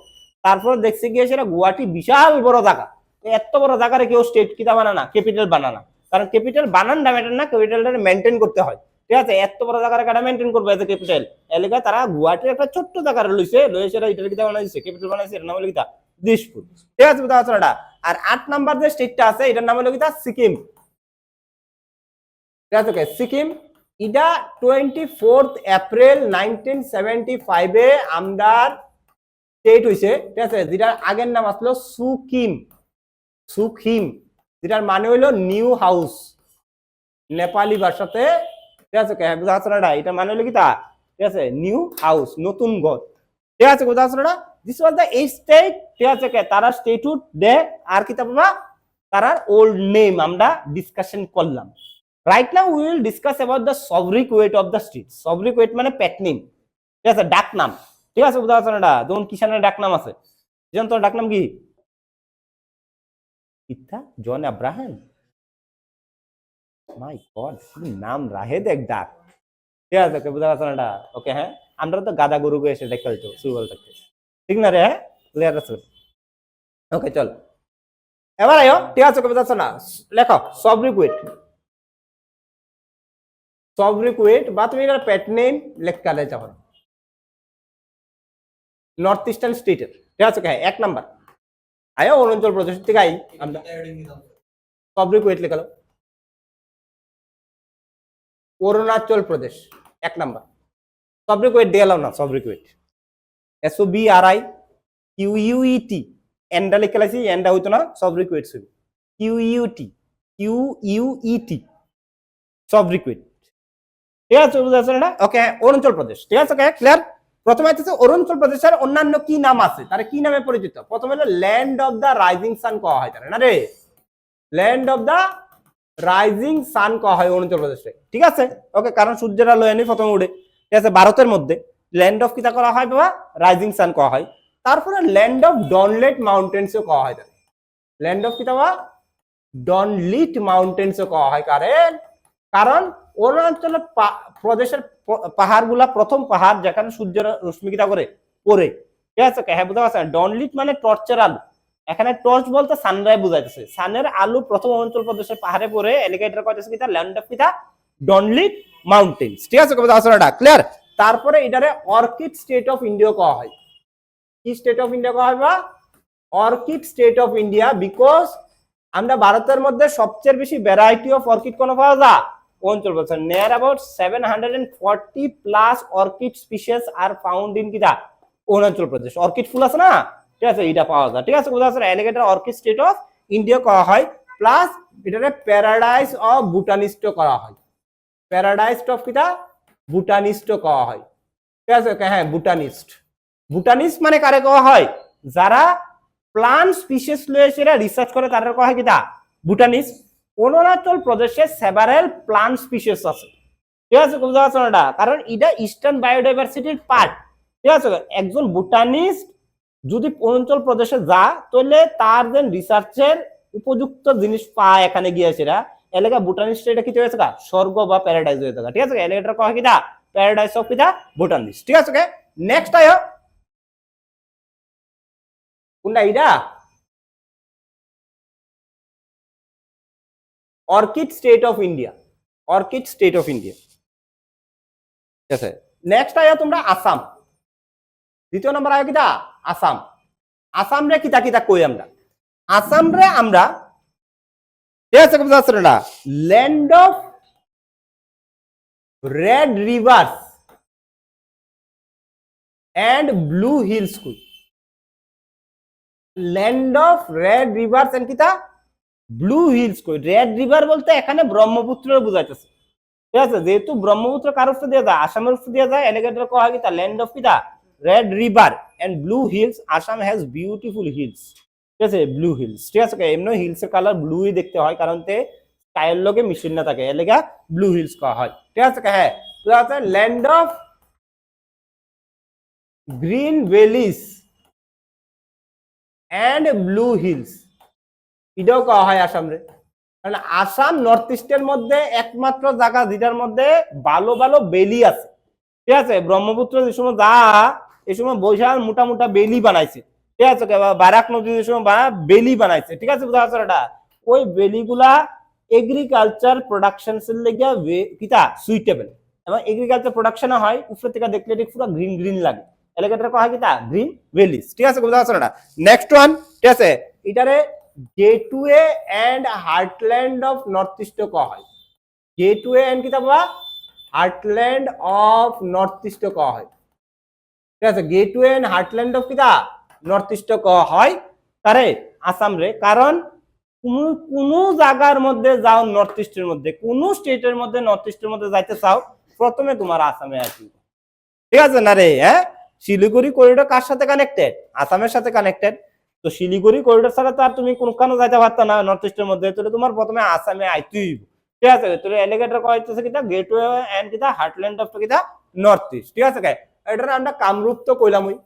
তারপর দেখছে গিয়ে সেটা গুয়াহাটি বিশাল বড় জায়গা, এত বড় জায়গারে কেউ স্টেট কিতা বানানা, ক্যাপিটাল বানানা, কারণ ক্যাপিটাল বানানটা ম্যাটার না, ক্যাপিটালটা মেনটেন করতে হয়, ঠিক আছে? এত বড় জায়গার কাটা মেনটেন করবে এজ এ ক্যাপিটাল, এলাকা তারা গুয়াহাটির একটা ছোট্ট জায়গা লইছে, লয়ে সেটা এটার কিতা বানাইছে, ক্যাপিটাল বানাইছে, এর নাম হলো কিতা দিশপুর, ঠিক আছে? বুঝা যাচ্ছে না? আর 8 নাম্বার যে স্টেটটা আছে এটার নাম হলো কিতা সিকিম, ঠিক আছে? ওকে, সিকিম, এটা 24 এপ্রিল 1975 এ আমরার স্টেট হইছে, ঠিক আছে? যেটার আগের নাম আসলো সুকিম, সুখিম, যেটার মানে হইলো নিউ হাউস নেপালি ভাষাতে, ঠিক আছে? বুঝা যাচ্ছে না? এটা মানে হলো কি তা, ঠিক আছে, নিউ হাউস, নতুন ঘর, ঠিক আছে? বুঝা যাচ্ছে না? দিস ওয়াজ দ্য এই স্টেট, ঠিক আছে? তারা স্টেটহুড দে, আর কি তা বাবা তারার ওল্ড নেম আমরা ডিসকাশন করলাম। Right now we will discuss about the sobriquet of the street. Sobriquet মানে পেট নেম, ঠিক আছে, ডাক নাম, ঠিক আছে? বুঝা যাচ্ছে না? যেমন কিষানের ডাক নাম আছে, যেমন তোর ডাক নাম কি? ইথা জন আব্রাহাম, মাই গড, নাম রাহেদ এক ডাক, ঠিক আছে? ওকে, বুঝা যাচ্ছে না? ওকে, হ্যাঁ, আমরা তো গাদা গরু এসে দেখতে হইতো সুরবল থাকতে, ঠিক না রে? হ্যাঁ, ক্লিয়ার আছে? ওকে, চল এবার আয়ো, ঠিক আছে? বুঝা যাচ্ছে না? লেখো সবরিকুয়েট, সবরিকুয়েট বা তুমি এটা পেট নেম লেখা দেয় যখন নর্থ ইস্টার্ন স্টেটের, ঠিক আছে? হ্যাঁ, 1 নাম্বার আয়ো অরুণাচল প্রদেশ থেকে আই আমরা সবরিকুয়েট লেখালো অরুণাচল প্রদেশ 1 নাম্বার। সবরিকুয়েট দিয়ে এলাও না, সবরিকুয়েট SOBRI QUET, এন্ডা লিখে লাইছি, এন্ডা হইতো না, সবরিকুয়েট শুধু QUET সবরিকুয়েট, ঠিক আছে? বুঝা যাচ্ছে না? ওকে, অরুণাচল প্রদেশ, ঠিক আছে? ওকে, ক্লিয়ার? প্রথমে হচ্ছে অরুণাচল প্রদেশের অন্যান্য কি নাম আছে, তারা কি নামে পরিচিত? প্রথমে হলো land of the rising sun কওয়া হয় তারা, না রে? Land of the rising sun কওয়া হয় অরুণাচল প্রদেশে, ঠিক আছে? ওকে, কারণ সূর্যের আলো এনে প্রথমে উঠে, ঠিক আছে? ভারতের মধ্যে ল্যান্ড অফ কিতা করা হয় বাবা? রাইজিং সান কওয়া হয়। তারপরে ল্যান্ড অফ ডনলেট মাউন্টেন্সও কওয়া হয় তারা, ল্যান্ড অফ কিতা বাবা? ডনলিট মাউন্টেন্সও কওয়া হয়, কারণ অরুণাচল প্রদেশের পাহাড়গুলা প্রথম পাহাড় যেখানে সূর্যের রশ্মি কিতা করে পড়ে, ঠিক আছে? হ্যাঁ, বুঝতে পারছেন? ডনলিট মানে টর্চের আলো, এখানে টর্চ বলতে সানরাই বুঝাইতেছে, সানের আলো প্রথম অরুণাচল প্রদেশের পাহাড়ে পড়ে, এলিগেটর কইতেছে কিতা ল্যান্ড অফ কিতা ডনলিট মাউন্টেন্স, ঠিক আছে? বুঝতে পারছেন? ক্লিয়ার? তারপরে এটারে অর্কিড স্টেট অফ ইন্ডিয়া কওয়া হয়। কি স্টেট অফ ইন্ডিয়া কওয়া হয় বা? Orchid state of India, because আমরা ভারতের মধ্যে সবচেয়ে বেশি ভ্যারাইটি অফ অর্কিড কোন পাওয়া যায়? Arunachal Pradesh. Near about 740 plus orchid species are found in কিটা অরুণাচল প্রদেশ। অর্কিড ফুল আছে না, ঠিক আছে, এটা পাওয়া যায়, ঠিক আছে? বুঝা যাচ্ছে? Alligator orchid state of India করা হয়, প্লাস এটারে প্যারাডাইস অফ ভুটানিস্ট করা হয়, প্যারাডাইস অফ কিটা ভুটানিস্ট করা হয়, ঠিক আছে? হ্যাঁ, ভুটানিস্ট, ভুটানিস্ট মানে কারে কওয়া হয়? যারা প্লান্ট স্পিসিস লয়ে সেরা রিসার্চ করে তারা কওয়া হয় কিটা ভুটানিস্ট। অরুণাচল প্রদেশে সেভারেল প্লান্ট স্পিসিস আছে, ঠিক আছে? বুঝা যাচ্ছে না? কারণ এটা ইস্টার্ন বায়োডাইভার্সিটির পার্ট, ঠিক আছে? একজন ভুটানিস্ট যদি অরুণাচল প্রদেশে যা, তাহলে তার যে রিসার্চের উপযুক্ত জিনিস পায় এখানে গিয়ে সেরা, এলাকা ভুটান স্টেট কি হয়েছে গা স্বর্গ বা প্যারাডাইজ হয়েছে গা ঠিক আছে এলাকাটা কয় কিটা প্যারাডাইজ অফ কিটা ভুটান দেশ ঠিক আছে নেক্সট আয় কোনটা এইটা orchid state of India orchid state of India ঠিক আছে নেক্সট আয় তোমরা আসাম দ্বিতীয় নম্বর আয় কিটা আসাম আসাম রে কিতা কিতা কই আমরা আসাম রে আমরা ঠিক আছে বুঝাচ্ছ না land of red rivers and blue hills কই land of red rivers and কিতা ব্লু হিলস কই রেড রিভার বলতে এখানে ব্রহ্মপুত্র বুঝাইতেছে ঠিক আছে যেহেতু ব্রহ্মপুত্র কার উপর দিয়ে যায় আসামের উপর দিয়ে যায় এলাকাটা কয় কিতা ল্যান্ড অফ কিতা red river and blue hills Assam has beautiful hills ঠিক আছে ব্লু হিলস ঠিক আছে এমনি হিলস এর কালার ব্লুই দেখতে হয় কারণ তে স্কাইয়ের লগে মিশন না থাকে এলাকা ব্লু হিলস কয়া হয় ঠিক আছে হ্যাঁ তো আছে land of green valleys and blue hills এটাও কয়া হয় আসাম রে কারণ আসাম নর্থ ইস্টের মধ্যে একমাত্র জায়গা যেটার মধ্যে ভালো ভালো বেলি আছে ঠিক আছে ব্রহ্মপুত্র যে সময় যা এই সময় বৈশাল মোটা মোটা বেলি বানাইছে ঠিক আছে বারাক নদী যে সময় বেলি বানাইছে ঠিক আছে বুঝা যাচ্ছে ওই বেলিগুলা এগ্রিকালচার প্রোডাকশন এর লেগে কিটা সুইটেবল এবং এগ্রিকালচার প্রোডাকশন হয় উপর থেকে দেখলে ঠিক পুরো গ্রিন গ্রিন লাগে এলাকাটা কয় কিটা গ্রিন ভ্যালিস ঠিক আছে বুঝা যাচ্ছে নেক্সট ওয়ান ঠিক আছে এটারে gateway and heartland of North East কয়া হয় গেটওয়ে এন্ড কিতা বাবা হার্টল্যান্ড অফ নর্থ ইস্ট কয়া হয় ঠিক আছে গেটওয়ে এন্ড হার্টল্যান্ড অফ কিতা নর্থ ইস্ট কয়া হয় কারে আসাম রে কারণ কোন জায়গার মধ্যে যাও নর্থ ইস্টের মধ্যে কোন স্টেটের মধ্যে নর্থ ইস্টের মধ্যে যাইতে চাও প্রথমে তোমার আসামে আসবে ঠিক আছে না রে হ্যাঁ শিলিগুড়ি করিডোর কার সাথে কানেক্টেড আসামের সাথে কানেক্টেড তো শিলিগুড়ি করিডোর ছাড়া তো আর তুমি কোনখানে যাইতে পারতো না নর্থ ইস্টের মধ্যে তাহলে তোমার প্রথমে আসামে আইতেই ঠিক আছে তোর এলিগেটর কইতেছে কিটা গেটওয়ে এন্ড কিটা হার্টল্যান্ড অফ কিটা নর্থ ইস্ট ঠিক আছে এটার আমরা কামরূপ তো কইলামই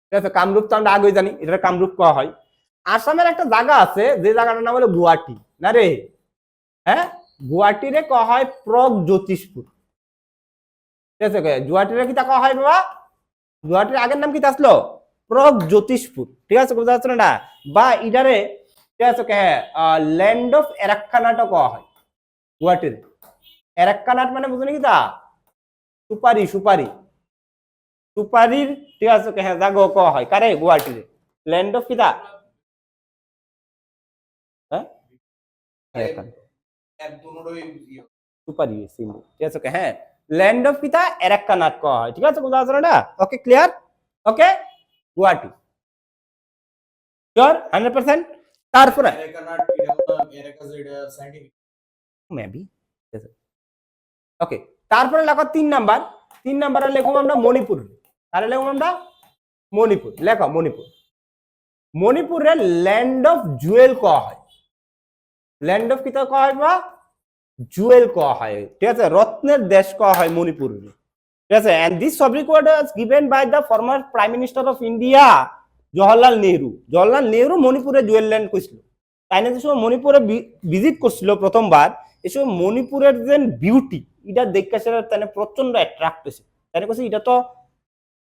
ঠিক আছে কামরূপ তো আমরা আগেই জানি এটা কামরূপ কয়া হয় আসামের একটা জায়গা আছে যে জায়গাটার নাম হলো গুয়াহাটি না রে হ্যাঁ গুয়াহাটি রে কয়া হয় প্রগজ্যোতিষপুর ঠিক আছে গুয়াহাটিরে কিটা কয়া হয় বাবা গুয়াহাটির আগের নাম কিটা আসলো প্রগজ্যোতিষপুর ঠিক আছে বুঝা যাচ্ছে না বা ইডারে ঠিক আছে ল্যান্ড অফ এরাক্কানাটও কয়া হয় গুয়াহাটির এরাক্কানাট মানে বুঝুনি কিটা সুপারি সুপারি সুপারির ঠিক আছে হ্যাঁ জাগো কয়া হয় কারে গুয়াহাটির ল্যান্ড অফ কিটা হ্যাঁ সুপারি ঠিক আছে হ্যাঁ ল্যান্ড অফ কিটা এরাক্কানাট কয়া হয় ঠিক আছে বুঝা যাচ্ছে না okay clear okay Guwahati sure 100% তারপরে মেবি ওকে তারপরে লেখো 3 নাম্বারে লেখো আমরা মণিপুর তাহলে লেখো আমরা মণিপুর লেখো মণিপুর মণিপুরের ল্যান্ড অফ জুয়েল কয়া হয় ল্যান্ড অফ কিতা কয়া হয় বা জুয়েল কয়া হয় ঠিক আছে রত্নের দেশ কয়া হয় মণিপুর ঠিক আছে and this sobriquet was given by the former prime minister of India Jawaharlal Nehru মণিপুরে জুয়েল ল্যান্ড কইছিল তাই না যে সময় মণিপুরে ভিজিট করছিল প্রথমবার এই সময় মণিপুরের যে বিউটি এটা দেখে তাই প্রচন্ড অ্যাট্রাক্ট হয়েছে তাই কইছে এটা তো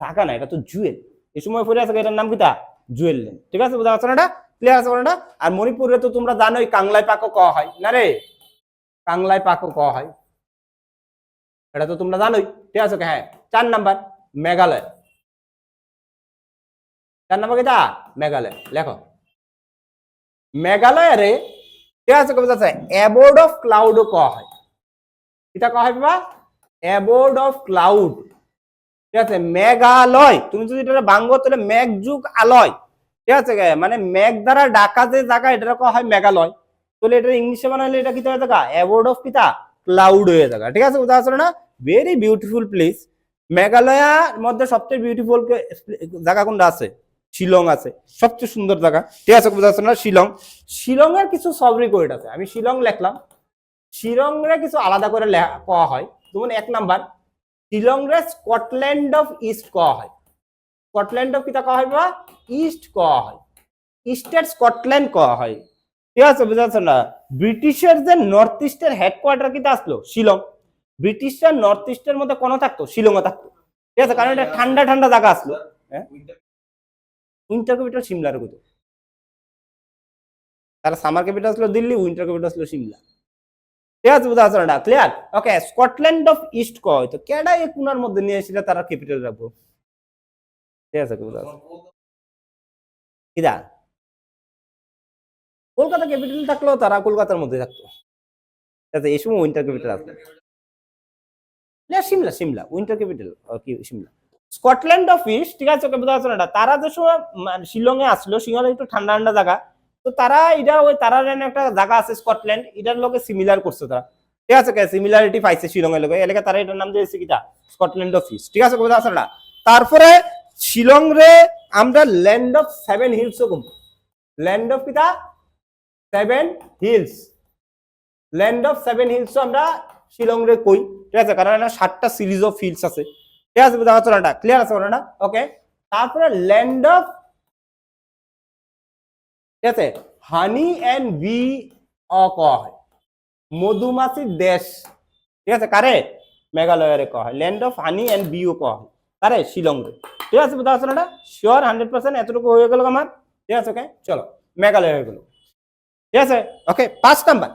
টাকা না এটা তো জুয়েল এই সময় পড়ে আছে এটার নাম কিটা জুয়েল ল্যান্ড ঠিক আছে বুঝা যাচ্ছে না ক্লিয়ার আছে না আর মণিপুরে তো তোমরা জানোই কাংলাই পাকও কয়া হয় না রে কাংলাই পাকও কয়া হয় এটা তো তোমরা জানোই ঠিক আছে হ্যাঁ 4 নাম্বার মেঘালয় 4 নাম্বার কিটা মেঘালয় লেখো মেঘালয় রে ঠিক আছে কবে যাচ্ছে অ্যাবোর্ড অফ ক্লাউড কয়া হয় এটা কয়া হয় বাবা অ্যাবোর্ড অফ ক্লাউড ঠিক আছে মেঘালয় তুমি যদি এটা বাংলা তাহলে মেঘযুগ আলয় ঠিক আছে মানে মেঘ দ্বারা ঢাকা যে জায়গা এটা কয়া হয় মেঘালয় তাহলে এটা ইংলিশে বানাইলে এটা কিতা হয়ে থাকা অ্যাবোর্ড অফ কিতা ক্লাউড হয়ে থাকা ঠিক আছে বুঝা যাচ্ছে না ভেরি বিউটিফুল প্লেস মেঘালয়ের মধ্যে সবচেয়ে বিউটিফুল জায়গা কোনটা আছে শিলং আছে সবচেয়ে সুন্দর জায়গা ঠিক আছে বুঝা যাচ্ছে না শিলং এর কিছু সবরিকোয়েট আছে আমি শিলং লিখলাম শিলং রে কিছু আলাদা করে কয়া হয় যেমন 1 নাম্বার শিলং রে স্কটল্যান্ড অফ ইস্ট কয়া হয় স্কটল্যান্ড অফ কিতা কয়া হয় বা ইস্ট কয়া হয় ইস্টের স্কটল্যান্ড কয়া হয় ঠিক আছে বুঝা যাচ্ছে না ব্রিটিশের যে নর্থ ইস্টের হেডকোয়ার্টার কিন্তু আসলো শিলং, ব্রিটিশরা নর্থ ইস্টের মধ্যে কোন থাকতো, শিলংয়ে থাকতো, ঠিক আছে, কারণ এটা ঠান্ডা ঠান্ডা জায়গা আসলো। হ্যাঁ, উইন্টার ক্যাপিটাল সিমলার কইতো, তার সামার ক্যাপিটাল ছিল দিল্লি, উইন্টার ক্যাপিটাল ছিল সিমলা, ঠিক আছে, বুঝা আছে না, clear? Okay, Scotland of east কয় তো কেডা এই কোনার মধ্যে নিয়ে এসে তারা ক্যাপিটাল রাখবো, ঠিক আছে, বুঝা আছে কিদা কলকাতা ক্যাপিটাল থাকলেও তারা কলকাতার মধ্যে থাকতো, ঠিক আছে, এই সময় উইন্টার ক্যাপিটাল আসলো সিমলা, সিমলা উইন্টার ক্যাপিটাল কি সিমলা। স্কটল্যান্ড অফ ইস্ট, ঠিক আছে, ওকে, বুঝা আছে না, তারা যে সময় শিলংয়ে আসলো, শিলংয়ে একটু ঠান্ডা ঠান্ডা জায়গা, তো তারা এটা ওই তারা একটা জায়গা আছে স্কটল্যান্ড, এটার লোকে সিমিলার করছে তারা, ঠিক আছে, সিমিলারিটি পাইছে শিলং এর লোকে, এলাকা তারা এটার নাম দিয়েছে কিটা স্কটল্যান্ড অফ ইস্ট, ঠিক আছে, বুঝা আছে না। তারপরে শিলং রে আমরা ল্যান্ড অফ 7 হিলস ও কম, ল্যান্ড অফ কিটা 7 হিলস, ল্যান্ড অফ 7 হিলস আমরা শিলং রে কই, ঠিক আছে, কারণ এটা 7টা সিরিজ অফ হিলস আছে, ঠিক আছে, বুঝা আছে না, ক্লিয়ার আছে না, ওকে। তারপরে ল্যান্ড অফ, ঠিক আছে, হানি এন্ড বি অ কয় হয়, মধুমাছির দেশ, ঠিক আছে, কারে মেঘালয়ের কয় হয়, land of honey and bee ও কয় হয়, কারে শিলং রে, ঠিক আছে, বুঝা আছে না, শিওর 100%, এতটুকু হয়ে গেল আমার, ঠিক আছে, ওকে, চলো মেঘালয় হয়ে গেল, ঠিক আছে, ওকে। 5 নাম্বার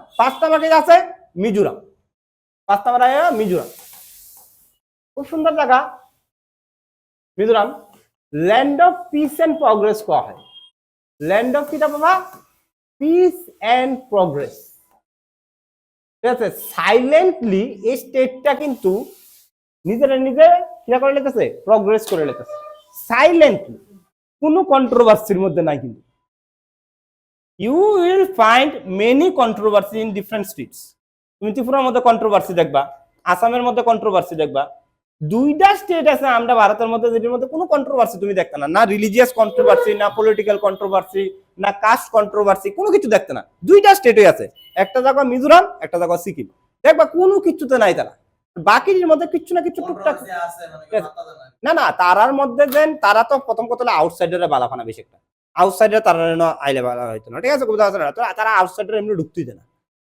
কি আছে, মিজোরাম, 5 নাম্বার মিজোরাম, খুব সুন্দর জায়গা Mizoram, land of peace and progress কয়া হয়, ল্যান্ড অফ কিটা বাবা, পিস এন্ড প্রগ্রেস, ঠিক আছে, সাইলেন্টলি এই স্টেটটা কিন্তু নিজেরা নিজে কিনা করে লেতেছে, প্রগ্রেস করে লেতেছে সাইলেন্টলি, কোনো কন্ট্রোভার্সির মধ্যে নাই কিন্তু, you will find many controversy in different states, তুমি ত্রিপুরার মধ্যে কন্ট্রোভার্সি দেখবা, আসামের মধ্যে কন্ট্রোভার্সি দেখবা, 2টা স্টেট আছে আমরা ভারতের মধ্যে যেটির মধ্যে কোনো কন্ট্রোভার্সি তুমি দেখতে না, না রিলিজিয়াস কন্ট্রোভার্সি, না পলিটিক্যাল কন্ট্রোভার্সি, না কাস্ট কন্ট্রোভার্সি, কোনো কিছু দেখতে না, 2টা স্টেটই আছে, একটা জায়গা মিজোরাম, একটা জায়গা সিকিম, দেখবা কোনো কিছুতে নাই তারা, বাকির মধ্যে কিছু না কিছু টুকটাক না, না তারার মধ্যে দেন, তারা তো প্রথম কথা আউটসাইডারে বালাফানা বেশি একটা, আউটসাইডার তারা আইলে বালা হইতো না, ঠিক আছে, বুঝা আছে না, তো তারা আউটসাইডার এমনি ঢুকতেই দেয় না,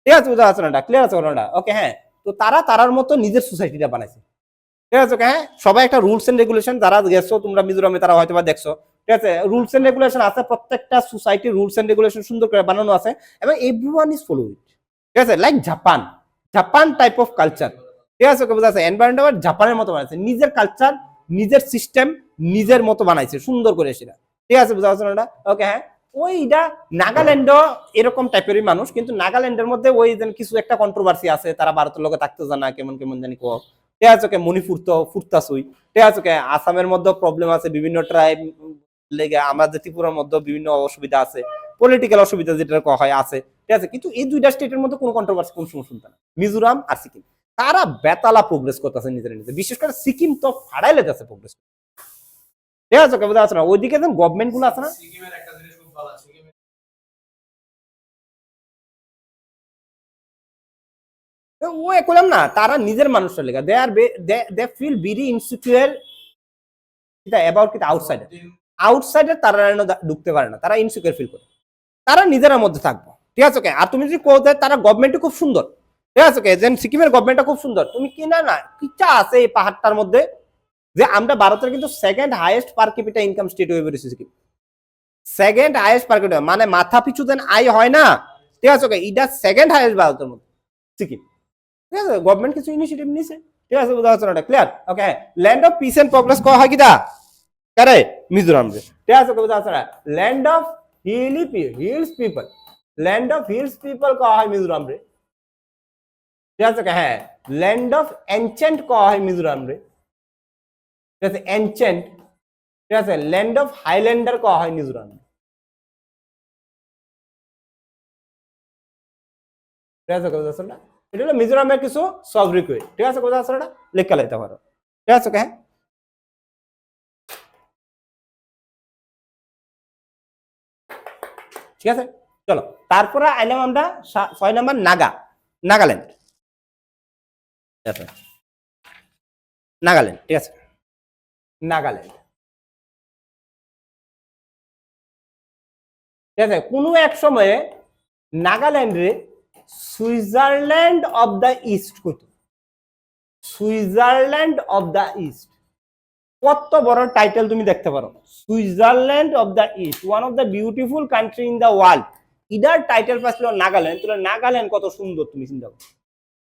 ঠিক আছে, বুঝা আছে না, ক্লিয়ার আছে না, ওকে, হ্যাঁ, তো তারা তারার মতো নিজের সোসাইটিটা বানাইছে, ঠিক আছে, হ্যাঁ, সবাই একটা রুলস এন্ড রেগুলেশন, যারা গেছো তোমরা মিজোরামে তারা হয়তো বা দেখছো, ঠিক আছে, রুলস এন্ড রেগুলেশন আছে, প্রত্যেকটা সোসাইটির রুলস এন্ড রেগুলেশন সুন্দর করে বানানো আছে, এবং এভরিওয়ান ইজ ফলো ইট, ঠিক আছে, like Japan, Japan type of culture, ঠিক আছে, বুঝা আছে, এনভায়রনমেন্ট জাপানের মতো বানাইছে, নিজের কালচার, নিজের সিস্টেম, নিজের মতো বানাইছে সুন্দর করে সেটা, ঠিক আছে, বুঝা আছে না, ওকে, হ্যাঁ, ওইটা নাগাল্যান্ডও এরকম টাইপেরই মানুষ, কিন্তু নাগাল্যান্ডের মধ্যে ওই কিছু একটা কন্ট্রোভার্সি আছে, তারা ভারতের লোকে থাকতে জানা কেমন কেমন জানি কো, ঠিক আছে, মণিপুর তো ফুরতাছুই, ঠিক আছে, আসামের মধ্যে প্রবলেম আছে, বিভিন্ন ট্রাইব লেগে, আমাদের ত্রিপুরার মধ্যে বিভিন্ন অসুবিধা আছে, পলিটিক্যাল অসুবিধা যেটা হয় আছে, ঠিক আছে, কিন্তু এই 2টা স্টেটের মধ্যে কোনো কন্ট্রোভার্সি কোন সময় শুনতে না, মিজোরাম আর সিকিম, তারা বেতালা প্রোগ্রেস করতেছে নিজের নিজে, বিশেষ করে সিকিম তো ফাড়াই লেগেছে প্রোগ্রেস, ঠিক আছে, বুঝা আছে না, ওইদিকে যেন গভর্নমেন্ট গুলো আছে না, সিকিমের একটা জিনিস খুব ভালো আছে, ও করলাম না, তারা নিজের মানুষের লেগে, দে আর দে ফিল ভেরি ইনসিকিউর কিটা অ্যাবাউট কিটা আউটসাইডার, আউটসাইডার তারা ঢুকতে পারে না, তারা ইনসিকিউর ফিল করে, তারা নিজের মধ্যে থাকবো, ঠিক আছে, আর তুমি যদি কোথাও তারা গভর্নমেন্টই খুব সুন্দর, ঠিক আছে, যেন সিকিমের গভর্নমেন্টটা খুব সুন্দর, তুমি কি না না কিটা আছে এই পাহাড়টার মধ্যে, যে আমরা ভারতের কিন্তু সেকেন্ড হাইয়েস্ট পার ক্যাপিটা ইনকাম স্টেট হয়ে বেরিয়েছে সিকিম, সেকেন্ড হাইয়েস্ট পার ক্যাপিটা, মানে মাথা পিছু দেন আয় হয় না, ঠিক আছে, এটা সেকেন্ড হাইয়েস্ট ভারতের মধ্যে সিকিম, ঠিক আছে, গভর্নমেন্ট কিছু ইনিশিয়েটিভ নিছে, ঠিক আছে, বুঝা যাচ্ছে না, clear, okay, land of peace and progress কয় হয় কিটা, কারে মিজোরাম রে, ঠিক আছে, বুঝা যাচ্ছে না, land of hills people, land of hills people কয় হয় মিজোরাম রে, ঠিক আছে, হ্যাঁ, ল্যান্ড অফ এনচেন্ট কয় হয় মিজোরাম রে, ঠিক আছে, এনচেন্ট, ঠিক আছে, ল্যান্ড অফ হাইল্যান্ডার কয় হয় মিজোরাম, ঠিক আছে, বুঝা যাচ্ছে না, এটা হলো মিজোরামের কিছু সবরিকুয়েট, ঠিক আছে, বুঝা যাচ্ছে না, লেখা লাইতে পারো, ঠিক আছে, হ্যাঁ, ঠিক আছে, চলো তারপরে আইলাম আমরা 6 নাম্বার নাগাল্যান্ড, নাগাল্যান্ড, ঠিক আছে, নাগাল্যান্ড, ঠিক আছে, কোনো এক সময়ে নাগাল্যান্ডে সুইজারল্যান্ড অফ দ্য ইস্ট কইতো, সুইজারল্যান্ড অফ দ্য ইস্ট, কত বড় টাইটেল তুমি দেখতে পারো, Switzerland of the east, one of the beautiful country in the world. Either title পাচ্ছিল নাগাল্যান্ড, তাহলে নাগাল্যান্ড কত সুন্দর তুমি চিন্তা করো,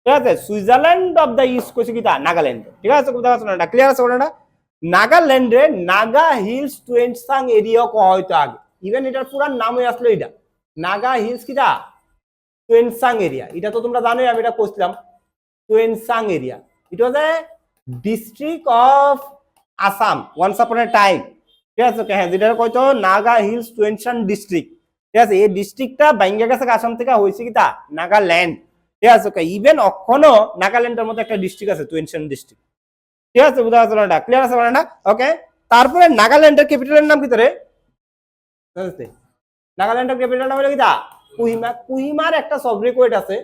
ঠিক আছে? সুইজারল্যান্ড অফ দ্য ইস্ট কইছে কি তা নাগাল্যান্ড, ঠিক আছে? কথা আছে না, ক্লিয়ার আছে কথাটা? নাগাল্যান্ডে নাগা হিলস টুয়েনসাং এরিয়া কয় হয়তো আগে, ইভেন এটার পুরান নামই আসলো এটা নাগা হিলস কিটা টুয়েনসাং এরিয়া। এটা তো তোমরা জানোই, আমি এটা কইছিলাম Tuensang area. It was a district of Assam once upon a time, ঠিক আছে? হ্যাঁ, যেটা কইতো নাগা হিলস টুয়েনসাং ডিস্ট্রিক্ট, ঠিক আছে? এই ডিস্ট্রিক্টটা বাইঙ্গা গেছে আসাম থেকে, হয়েছে কি তা নাগাল্যান্ড, ঠিক আছে? ইভেন এখনো নাগাল্যান্ডের মধ্যে একটা ডিস্ট্রিক্ট আছে টুয়েনসাং ডিস্ট্রিক্ট, ঠিক আছে? বুঝা যাচ্ছে না? ক্লিয়ার আছে না? ওকে, তারপরে নাগাল্যান্ডের ক্যাপিটালের নাম কি তোরে? নাগাল্যান্ডের ক্যাপিটাল নাম হলো কি তা কুহিমা। কুহিমার একটা সবরিকোয়েট আছে,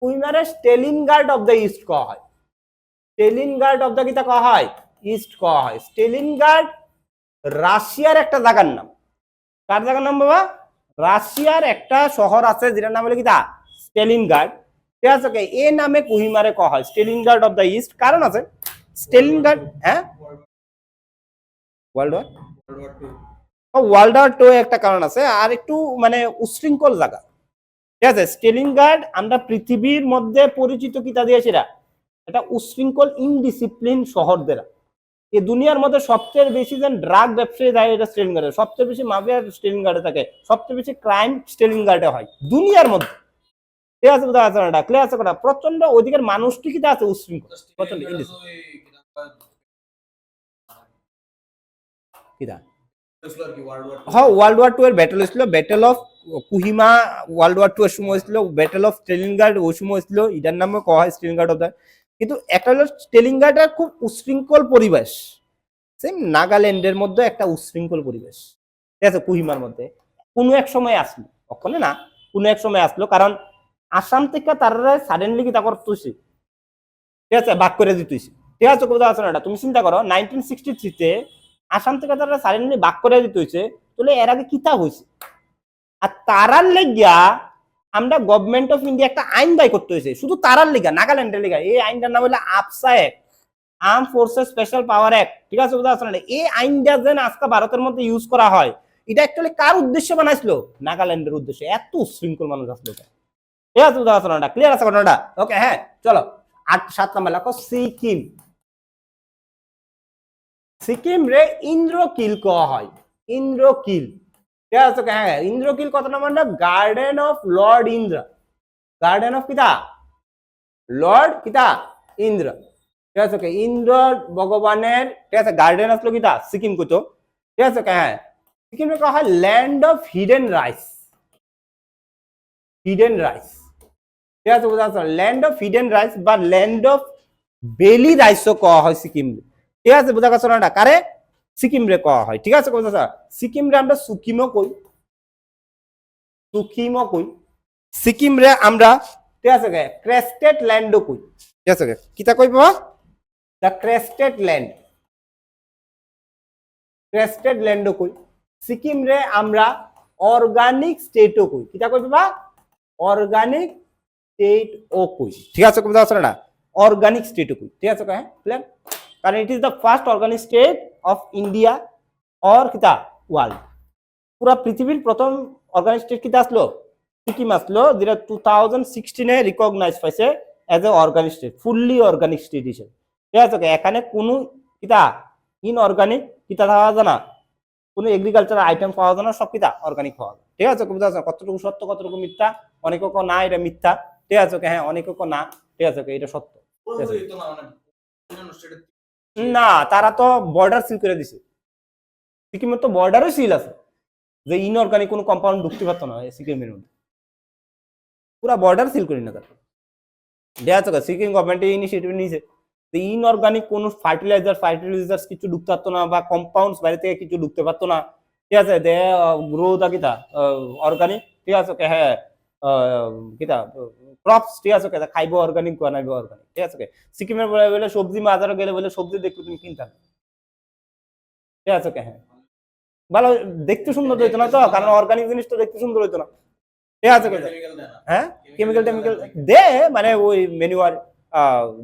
কুহিমারে স্টেলিনগার্ড অফ দ্য ইস্ট কয়া হয়, স্টেলিনগার্ড অফ দ্য কিতা কয়া হয়, ইস্ট কয়া হয়। স্টেলিনগার্ড রাশিয়ার একটা জায়গার নাম, কার জায়গার নাম বাবা? রাশিয়ার একটা শহর আছে যেটার নাম হলো কি তা স্টেলিনগার্ড, ঠিক আছে? এ নামে কুহিমারে কয়া হয় স্টেলিনগার্ড অফ দ্য ইস্ট। কারণ আছে স্টেলিনগার্ড, হ্যাঁ ওয়ার্ল্ড ওয়ার 2 একটা কারণ আছে, আর একটু মানে উশৃঙ্খল জায়গা, ঠিক আছে? স্টেলিনগার্ড আমরা পৃথিবীর মধ্যে পরিচিত কিতা দিয়ে সেটা এটা উশৃঙ্খল ইনডিসিপ্লিন শহর দ্বারা। এই দুনিয়ার মধ্যে সবচেয়ে বেশি যেন ড্রাগ ব্যবসায়ী যায় এটা স্টেলিনগার্ডে, সবচেয়ে বেশি মাফিয়া স্টেলিনগার্ডে থাকে, সবচেয়ে বেশি ক্রাইম স্টেলিনগার্ডে হয় দুনিয়ার মধ্যে, ঠিক আছে? বুঝা যাচ্ছে না? ক্লিয়ার আছে কথা? প্রচন্ড ওদিকের মানুষটি কিতা আছে উশৃঙ্খল, প্রচন্ড কিতা হ্যাঁ ওয়ার্ল্ড ওয়ার 2 এর ব্যাটল হয়েছিল, ব্যাটল অফ কুহিমা ওয়ার্ল্ড ওয়ার 2 এর সময় হয়েছিল, ব্যাটল অফ স্টেলিনগার্ড ওই সময় হয়েছিল, এটার নামে কয়া হয় স্টেলিনগার্ড অফ দ্য। কিন্তু একটা হলো স্টেলিনগার্ডের খুব উশৃঙ্খল পরিবেশ, সেম নাগাল্যান্ডের মধ্যে একটা উশৃঙ্খল পরিবেশ, ঠিক আছে? কুহিমার মধ্যে কোনো এক সময় আসলো, ওখানে না কোনো এক সময় আসলো, কারণ আসাম থেকে তারা সাডেনলি কি তা করতেছে, ঠিক আছে? বাক করে দিতেছে, ঠিক আছে? কোথাও আছে না? তুমি চিন্তা করো 1963-তে আসাম থেকে তারা সাডেনলি বাক করে দিতে হয়েছে, তাহলে এর আগে কিতা হয়েছে? আর তারার লেগিয়া আমরা গভর্নমেন্ট অফ ইন্ডিয়া একটা আইন বাই করতে হয়েছে, শুধু তারার লেগা, নাগাল্যান্ডের লেগা। এই আইনটার নাম হলো AFSPA act, arm forces special power act, ঠিক আছে? বুঝা যাচ্ছে না? এই আইনটা যেন আজকে ভারতের মধ্যে ইউজ করা হয়, এটা অ্যাকচুয়ালি কার উদ্দেশ্যে বানাইছিল? নাগাল্যান্ডের উদ্দেশ্যে। এত উশৃঙ্খল মানুষ আসলো, ঠিক আছে? বুঝা যাচ্ছে না? ক্লিয়ার আছে ঘটনাটা? ওকে, হ্যাঁ চলো 7 নাম্বার লেখো সিকিম। সিকিম রে ইন্দ্রকিল কয়া হয়, ইন্দ্রকিল, ঠিক আছে? হ্যাঁ, ইন্দ্রকিল কত নাম্বার না? Garden of Lord Indra, garden of কিতা লর্ড কিতা ইন্দ্র, ঠিক আছে? ইন্দ্র ভগবানের, ঠিক আছে? গার্ডেন আসলো কিতা সিকিম কইতো, ঠিক আছে? হ্যাঁ, সিকিম কয়া হয় land of hidden rice, hidden rice, ঠিক আছে? বুঝা যাচ্ছে? ল্যান্ড অফ হিডেন রাইস বা ল্যান্ড অফ বেলি রাইসও কয়া হয় সিকিম, ঠিক আছে? বুঝা যাচ্ছে না? কারে সিকিম রে কয়া হয়, ঠিক আছে? বুঝা যাচ্ছে? সিকিম রে আমরা সুকিমও কই, সুকিমও কই, সিকিম রে আমরা, ঠিক আছে? ক্রেস্টেড ল্যান্ডও কই, ঠিক আছে? কিতা কই বাবা? দ্য ক্রেস্টেড ল্যান্ড, ক্রেস্টেড ল্যান্ডও কই। সিকিম রে আমরা অর্গানিক স্টেটও কই, কিতা কই বাবা? অর্গানিক স্টেট ও কই, ঠিক আছে? বুঝা যাচ্ছে না? অর্গানিক স্টেটও কই, ঠিক আছে? হ্যাঁ ক্লিয়ার? কারণ it is the first organic state of India or কিতা ওয়ার্ল্ড। পুরা পৃথিবীর প্রথম অর্গানিক স্টেট কিতা আসলো? সিকিম আসলো, যেটা 2016-এ রিকগনাইজ পাইছে as a organic state, fully organic state হিসেবে, ঠিক আছে? এখানে কোনো কিতা ইনঅর্গানিক কিতা পাওয়া যায় না, কোনো এগ্রিকালচার আইটেম পাওয়া যায় না, সব কিতা অর্গানিক পাওয়া যায়, ঠিক আছে? বুঝা যাচ্ছে? কতটুকু সত্য কতটুকু মিথ্যা, অনেকে না এটা মিথ্যা, ঠিক আছে? হ্যাঁ, অনেকে না, ঠিক আছে? এটা সত্য না, তারা তো বর্ডার সিল করে দিছে, সিকিমের তো বর্ডারও সিল আছে, যে ইনঅর্গানিক কোনো কম্পাউন্ড ঢুকতে পারতো না সিকিমের মধ্যে, পুরা বর্ডার সিল করি না তারা, ঠিক আছে? সিকিম গভর্নমেন্ট ইনিশিয়েটিভ নিয়েছে যে ইনঅর্গানিক কোনো ফার্টিলাইজার কিছু ঢুকতে পারতো না, বা কম্পাউন্ডস বাইরে থেকে কিছু ঢুকতে পারতো না, ঠিক আছে? দে গ্রো দা কিতা অর্গানিক, ঠিক আছে? হ্যাঁ, কিতা ক্রপস, ঠিক আছে? খাইবো অর্গানিক, বানাইবো অর্গানিক, ঠিক আছে? সিকিমের বলে সবজি বাজারে গেলে বলে সবজি দেখতে তুমি কিনতে, ঠিক আছে? হ্যাঁ, ভালো দেখতে সুন্দর হইতো না তো, কারণ অর্গানিক জিনিস তো দেখতে সুন্দর হইতো না, ঠিক আছে? হ্যাঁ কেমিক্যাল টেমিক্যাল দে মানে ওই ম্যানুয়ার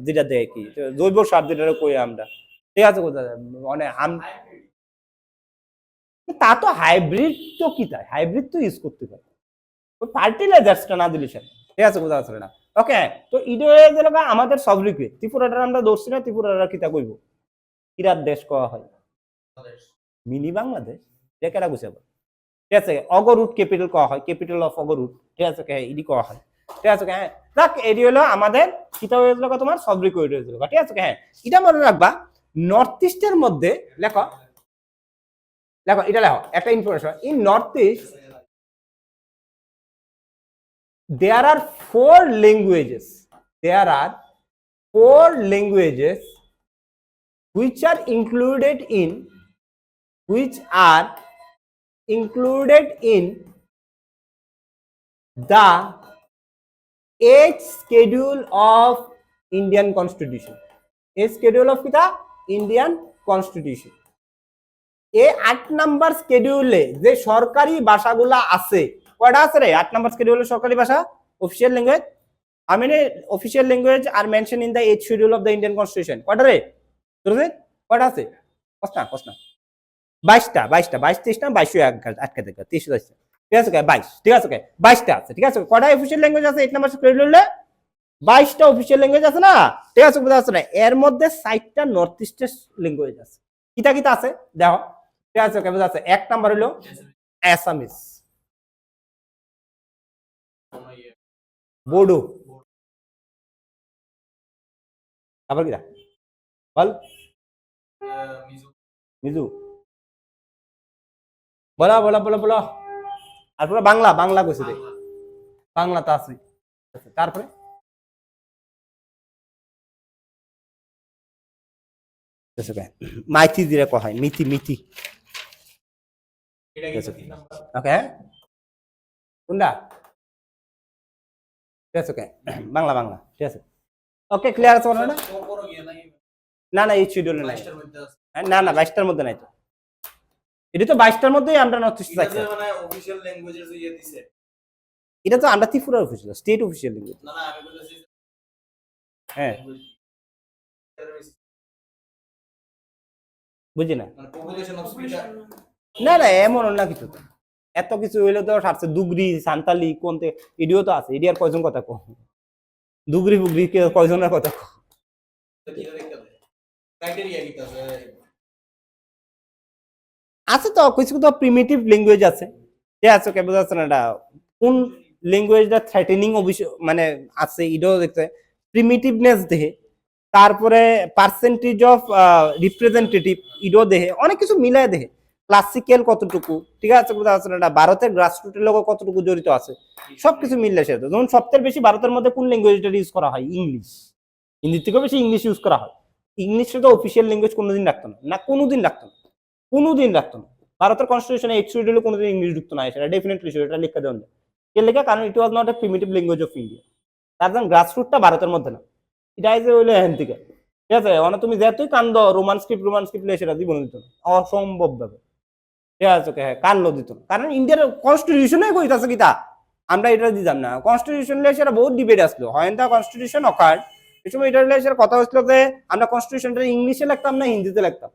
যেটা দেয় কি জৈব সার যেটা কই আমরা ঠিক আছে কোথায় মানে তা তো হাইব্রিড তো কি তাই হাইব্রিড তো ইউজ করতে পারে ওই ফার্টিলাইজার্সটা না দিলে ঠিক আছে কোথাও আসলে না ওকে তো ইডো যেটা আমাদের সব লিকুইড ত্রিপুরাটার আমরা দোষী না ত্রিপুরাটা কিতা কইব কিরাত দেশ কওয়া হয় মিনি বাংলাদেশ কেটা গুছাবো ঠিক আছে অগরুট ক্যাপিটাল কওয়া হয় ক্যাপিটাল অফ অগরুট ঠিক আছে ইডি কওয়া হয় ঠিক আছে হ্যাঁ দেখ এডি হলো আমাদের কিতা হয়েছিল তোমার সব লিকুইড হয়েছিল ঠিক আছে হ্যাঁ এটা মনে রাখবা নর্থ ইস্টের মধ্যে লেখো লেখো এটা লেখো একটা information in north east there are four languages which are included in the 8th schedule of Indian Constitution. 8th schedule of kita Indian Constitution. এই 8 নাম্বার স্কেডিউলে যে সরকারি ভাষাগুলো আছে কয়টা আছে রে 8 নাম্বার স্কেডিউলে সরকারি ভাষা official language I mean official language are mentioned in the 8th schedule of the Indian Constitution কয়টা রে বুঝলে কয়টা আছে কষ্ট 22টা 22 না 22 আটকে দেখো 23 আছে ঠিক আছে 22 ঠিক আছে 22টা আছে ঠিক আছে কয়টা অফিশিয়াল ল্যাঙ্গুয়েজ আছে 8 নাম্বার স্কেডিউলে 22টা অফিশিয়াল ল্যাঙ্গুয়েজ আছে না ঠিক আছে বুঝা আছে না এর মধ্যে 60টা নর্থ ইস্টের ল্যাঙ্গুয়েজ আছে কিটা কিটা আছে দেখো ঠিক আছে বুঝা আছে এক নাম্বার হলো অ্যাসামিস बोडो আবার কিরা বল মিজু বলা বলা বলা বলা আর পুরো বাংলা বাংলা কইছে রে বাংলা তো আছে তারপরে মাইতি দিরে কয় মিতি মিতি ওকে কোনটা ঠিক আছে বাংলা বাংলা ঠিক আছে ওকে ক্লিয়ার আছে না না না এই শিডিউলে নাই না না 22টার মধ্যে নাই তো এটা তো 22টার মধ্যেই আমরা নর্থ ইস্ট আছে মানে অফিশিয়াল ল্যাঙ্গুয়েজের যে দিছে এটা তো আমরা Tripura official state official language না না আমি বলছি হ্যাঁ বুঝি না মানে পপুলেশন অফ স্পিকার না না এমন না কিছু তো এত কিছু হইলে তো সারছে দুগরি সান্তালি কোনতে ইডিও তো আছে ইডিয়ার কয়জন কথা কো দুগরি বুগরি কয়জনের কথা কো ক্রাইটেরিয়া কি আছে তো কিছু তো প্রিমিটিভ ল্যাঙ্গুয়েজ আছে ঠিক আছে কে বুঝা আছে না এটা কোন ল্যাঙ্গুয়েজটা থ্রেটেনিং মানে আছে ইডিও দেখতে প্রিমিটিভনেস দেহে তারপরে পার্সেন্টেজ অফ রিপ্রেজেন্টেটিভ ইডিও দেহে অনেক কিছু মিলায় দেহে ক্লাসিক্যাল কতটুকু ঠিক আছে বুঝা আছে না ভারতের গ্রাসরুটের লোক কতটুকু জড়িত আছে সবকিছু মিললে সে যেমন সবচেয়ে বেশি ভারতের মধ্যে কোন ল্যাঙ্গুয়েজটা ইউজ করা হয় ইংলিশ হিন্দি থেকেও বেশি ইংলিশ ইউজ করা হয় ইংলিশটা তো অফিসিয়াল ল্যাঙ্গুয়েজ কোনোদিন রাখতো না কোনোদিন রাখতো না ভারতের কনস্টিটিউশনে এক্সিডিউলে কোনোদিন ইংলিশ ঢুকতো না সেটা ডেফিনেটলি সেটা লিখে দেওয়া যায় কে লেখা কারণ it was not a primitive language of India তার জন্য গ্রাসরুটটা ভারতের মধ্যে না এটা যে হইলো হ্যান থেকে ঠিক আছে মানে তুমি যেহেতুই কান্দ রোমান স্ক্রিপ্ট সেটা জীবন দিত না অসম্ভব ভাবে ঠিক আছে হ্যাঁ কান্দ দিত না কারণ ইন্ডিয়ার কনস্টিটিউশনে কইতাছে কিতা আমরা এটা দিতাম না কনস্টিটিউশন নিয়ে সেটা বহুত ডিবেট আসলো হয় না কনস্টিটিউশন অকার এই সময় এটা নিয়ে সেটা কথা হচ্ছিল যে আমরা কনস্টিটিউশনটা ইংলিশে লিখতাম না হিন্দিতে লিখতাম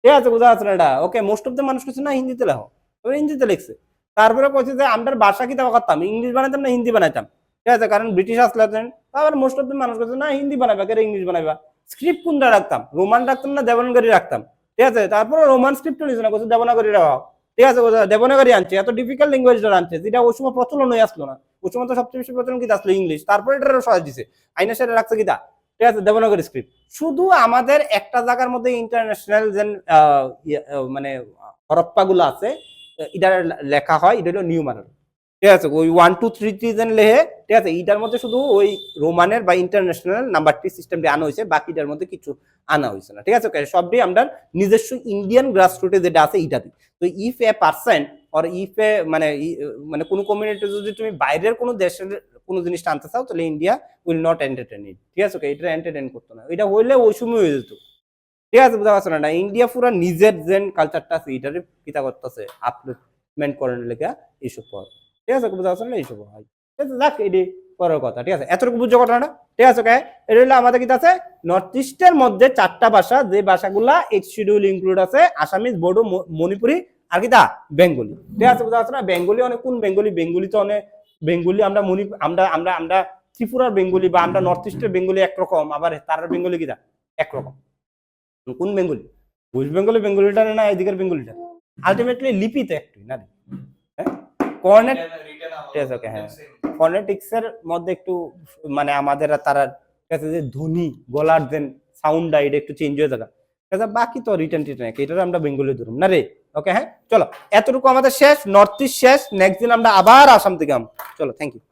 ঠিক আছে বুঝা আছে না এটা ওকে মোস্ট অফ দ্য মানুষ কিছু না হিন্দিতে লেখো তবে হিন্দিতে লিখছে তারপরে কইছে যে আমরা ভাষা কিতা করতাম ইংলিশ বানাইতাম না হিন্দি বানাইতাম ঠিক আছে কারণ ব্রিটিশ আসলেন তারপর মোস্ট অফ দ্য মানুষ কইছে না হিন্দি বানাইবা কে ইংলিশ বানাইবা স্ক্রিপ্ট কোনটা রাখতাম রোমান রাখতাম না দেবনাগরী রাখতাম ঠিক আছে তারপরে রোমান স্ক্রিপ্ট নিছে না কইছে দেবনাগরী রাখো ঠিক আছে দেবনাগরী আনছে এত ডিফিকাল্ট ল্যাঙ্গুয়েজটা আনছে যেটা ওই সময় প্রচলন হয়ে আসলো না ওই সময় তো সবচেয়ে বেশি প্রচলন কিতা আসলো ইংলিশ তারপরে এটা সহজ দিছে আইনা সেটা রাখছে কিতা ঠিক আছে দেবনাগরী স্ক্রিপ্ট শুধু আমাদের একটা জায়গার মধ্যে ইন্টারন্যাশনাল যে মানে হরপ্পা গুলো আছে এটা লেখা হয় এটা হলো নিউ মারাল ঠিক আছে ওই 1 2 3 যেন লেখে ঠিক আছে এটার মধ্যে শুধু ওই রোমানের বা ইন্টারন্যাশনাল নাম্বারটি সিস্টেমটি আনা হয়েছে বাকিটার মধ্যে কিছু আনা হয়েছে না ঠিক আছে সবটাই আমরা নিজস্ব ইন্ডিয়ান গ্রাসরুটে যেটা আছে এইটাতে তো if a person or if a মানে মানে কোনো কমিউনিটি যদি তুমি বাইরের কোনো দেশের কোনো জিনিসটা আনতে চাও তাহলে ইন্ডিয়া উইল নট এন্টারটেইন ইট ঠিক আছে এটা এন্টারটেইন করতো না এটা হইলে ওই সময় হয়ে যেত ঠিক আছে বুঝা পারছো না ইন্ডিয়া পুরো নিজের যেন কালচারটা আছে এটারে কিতা করতেছে আপডেটমেন্ট করার লেগে এইসব পর ঠিক আছে বুঝা পারছো না এইসব হয় যাক এটি পরের কথা, ঠিক আছে? এতটুকু বুঝছো ঘটনাটা, ঠিক আছে? ওকে, এটা হলো আমাদের কি আছে, নর্থ ইস্টের মধ্যে 4টা ভাষা, যে ভাষাগুলা এইচ শিডিউল ইনক্লুড আছে, আসামিজ, বড়ো, মণিপুরি আর কি তা বেঙ্গলি, ঠিক আছে? বুঝা যাচ্ছে না? বেঙ্গলি অনেক, কোন বেঙ্গলি? বেঙ্গলি তো অনেক বেঙ্গলি, আমরা আমরা আমরা আমরা ত্রিপুরার বেঙ্গলি বা আমরা নর্থ ইস্টের বেঙ্গলি একরকম, আবার তার বেঙ্গলি কি তা একরকম। কোন বেঙ্গলি? ওয়েস্ট বেঙ্গলি বেঙ্গলিটা না এদিকের বেঙ্গলিটা? আলটিমেটলি লিপিতে একটু না, হ্যাঁ? কোঅর্ডিনেট, ঠিক আছে? ওকে, হ্যাঁ, ফনেটিক্সের মধ্যে একটু মানে আমাদের তারা কাছে যে ধ্বনি, গলার দেন সাউন্ডটা এটা একটু চেঞ্জ হয়ে যাবে, ঠিক আছে? বাকি তো রিটার্ন এটা আমরা বেঙ্গলি ধরুন না রে। ওকে, হ্যাঁ, চলো এতটুকু আমাদের শেষ, নর্থ ইস্ট শেষ। নেক্সট দিন আমরা আবার আসাম থেকে চলো, থ্যাংক ইউ।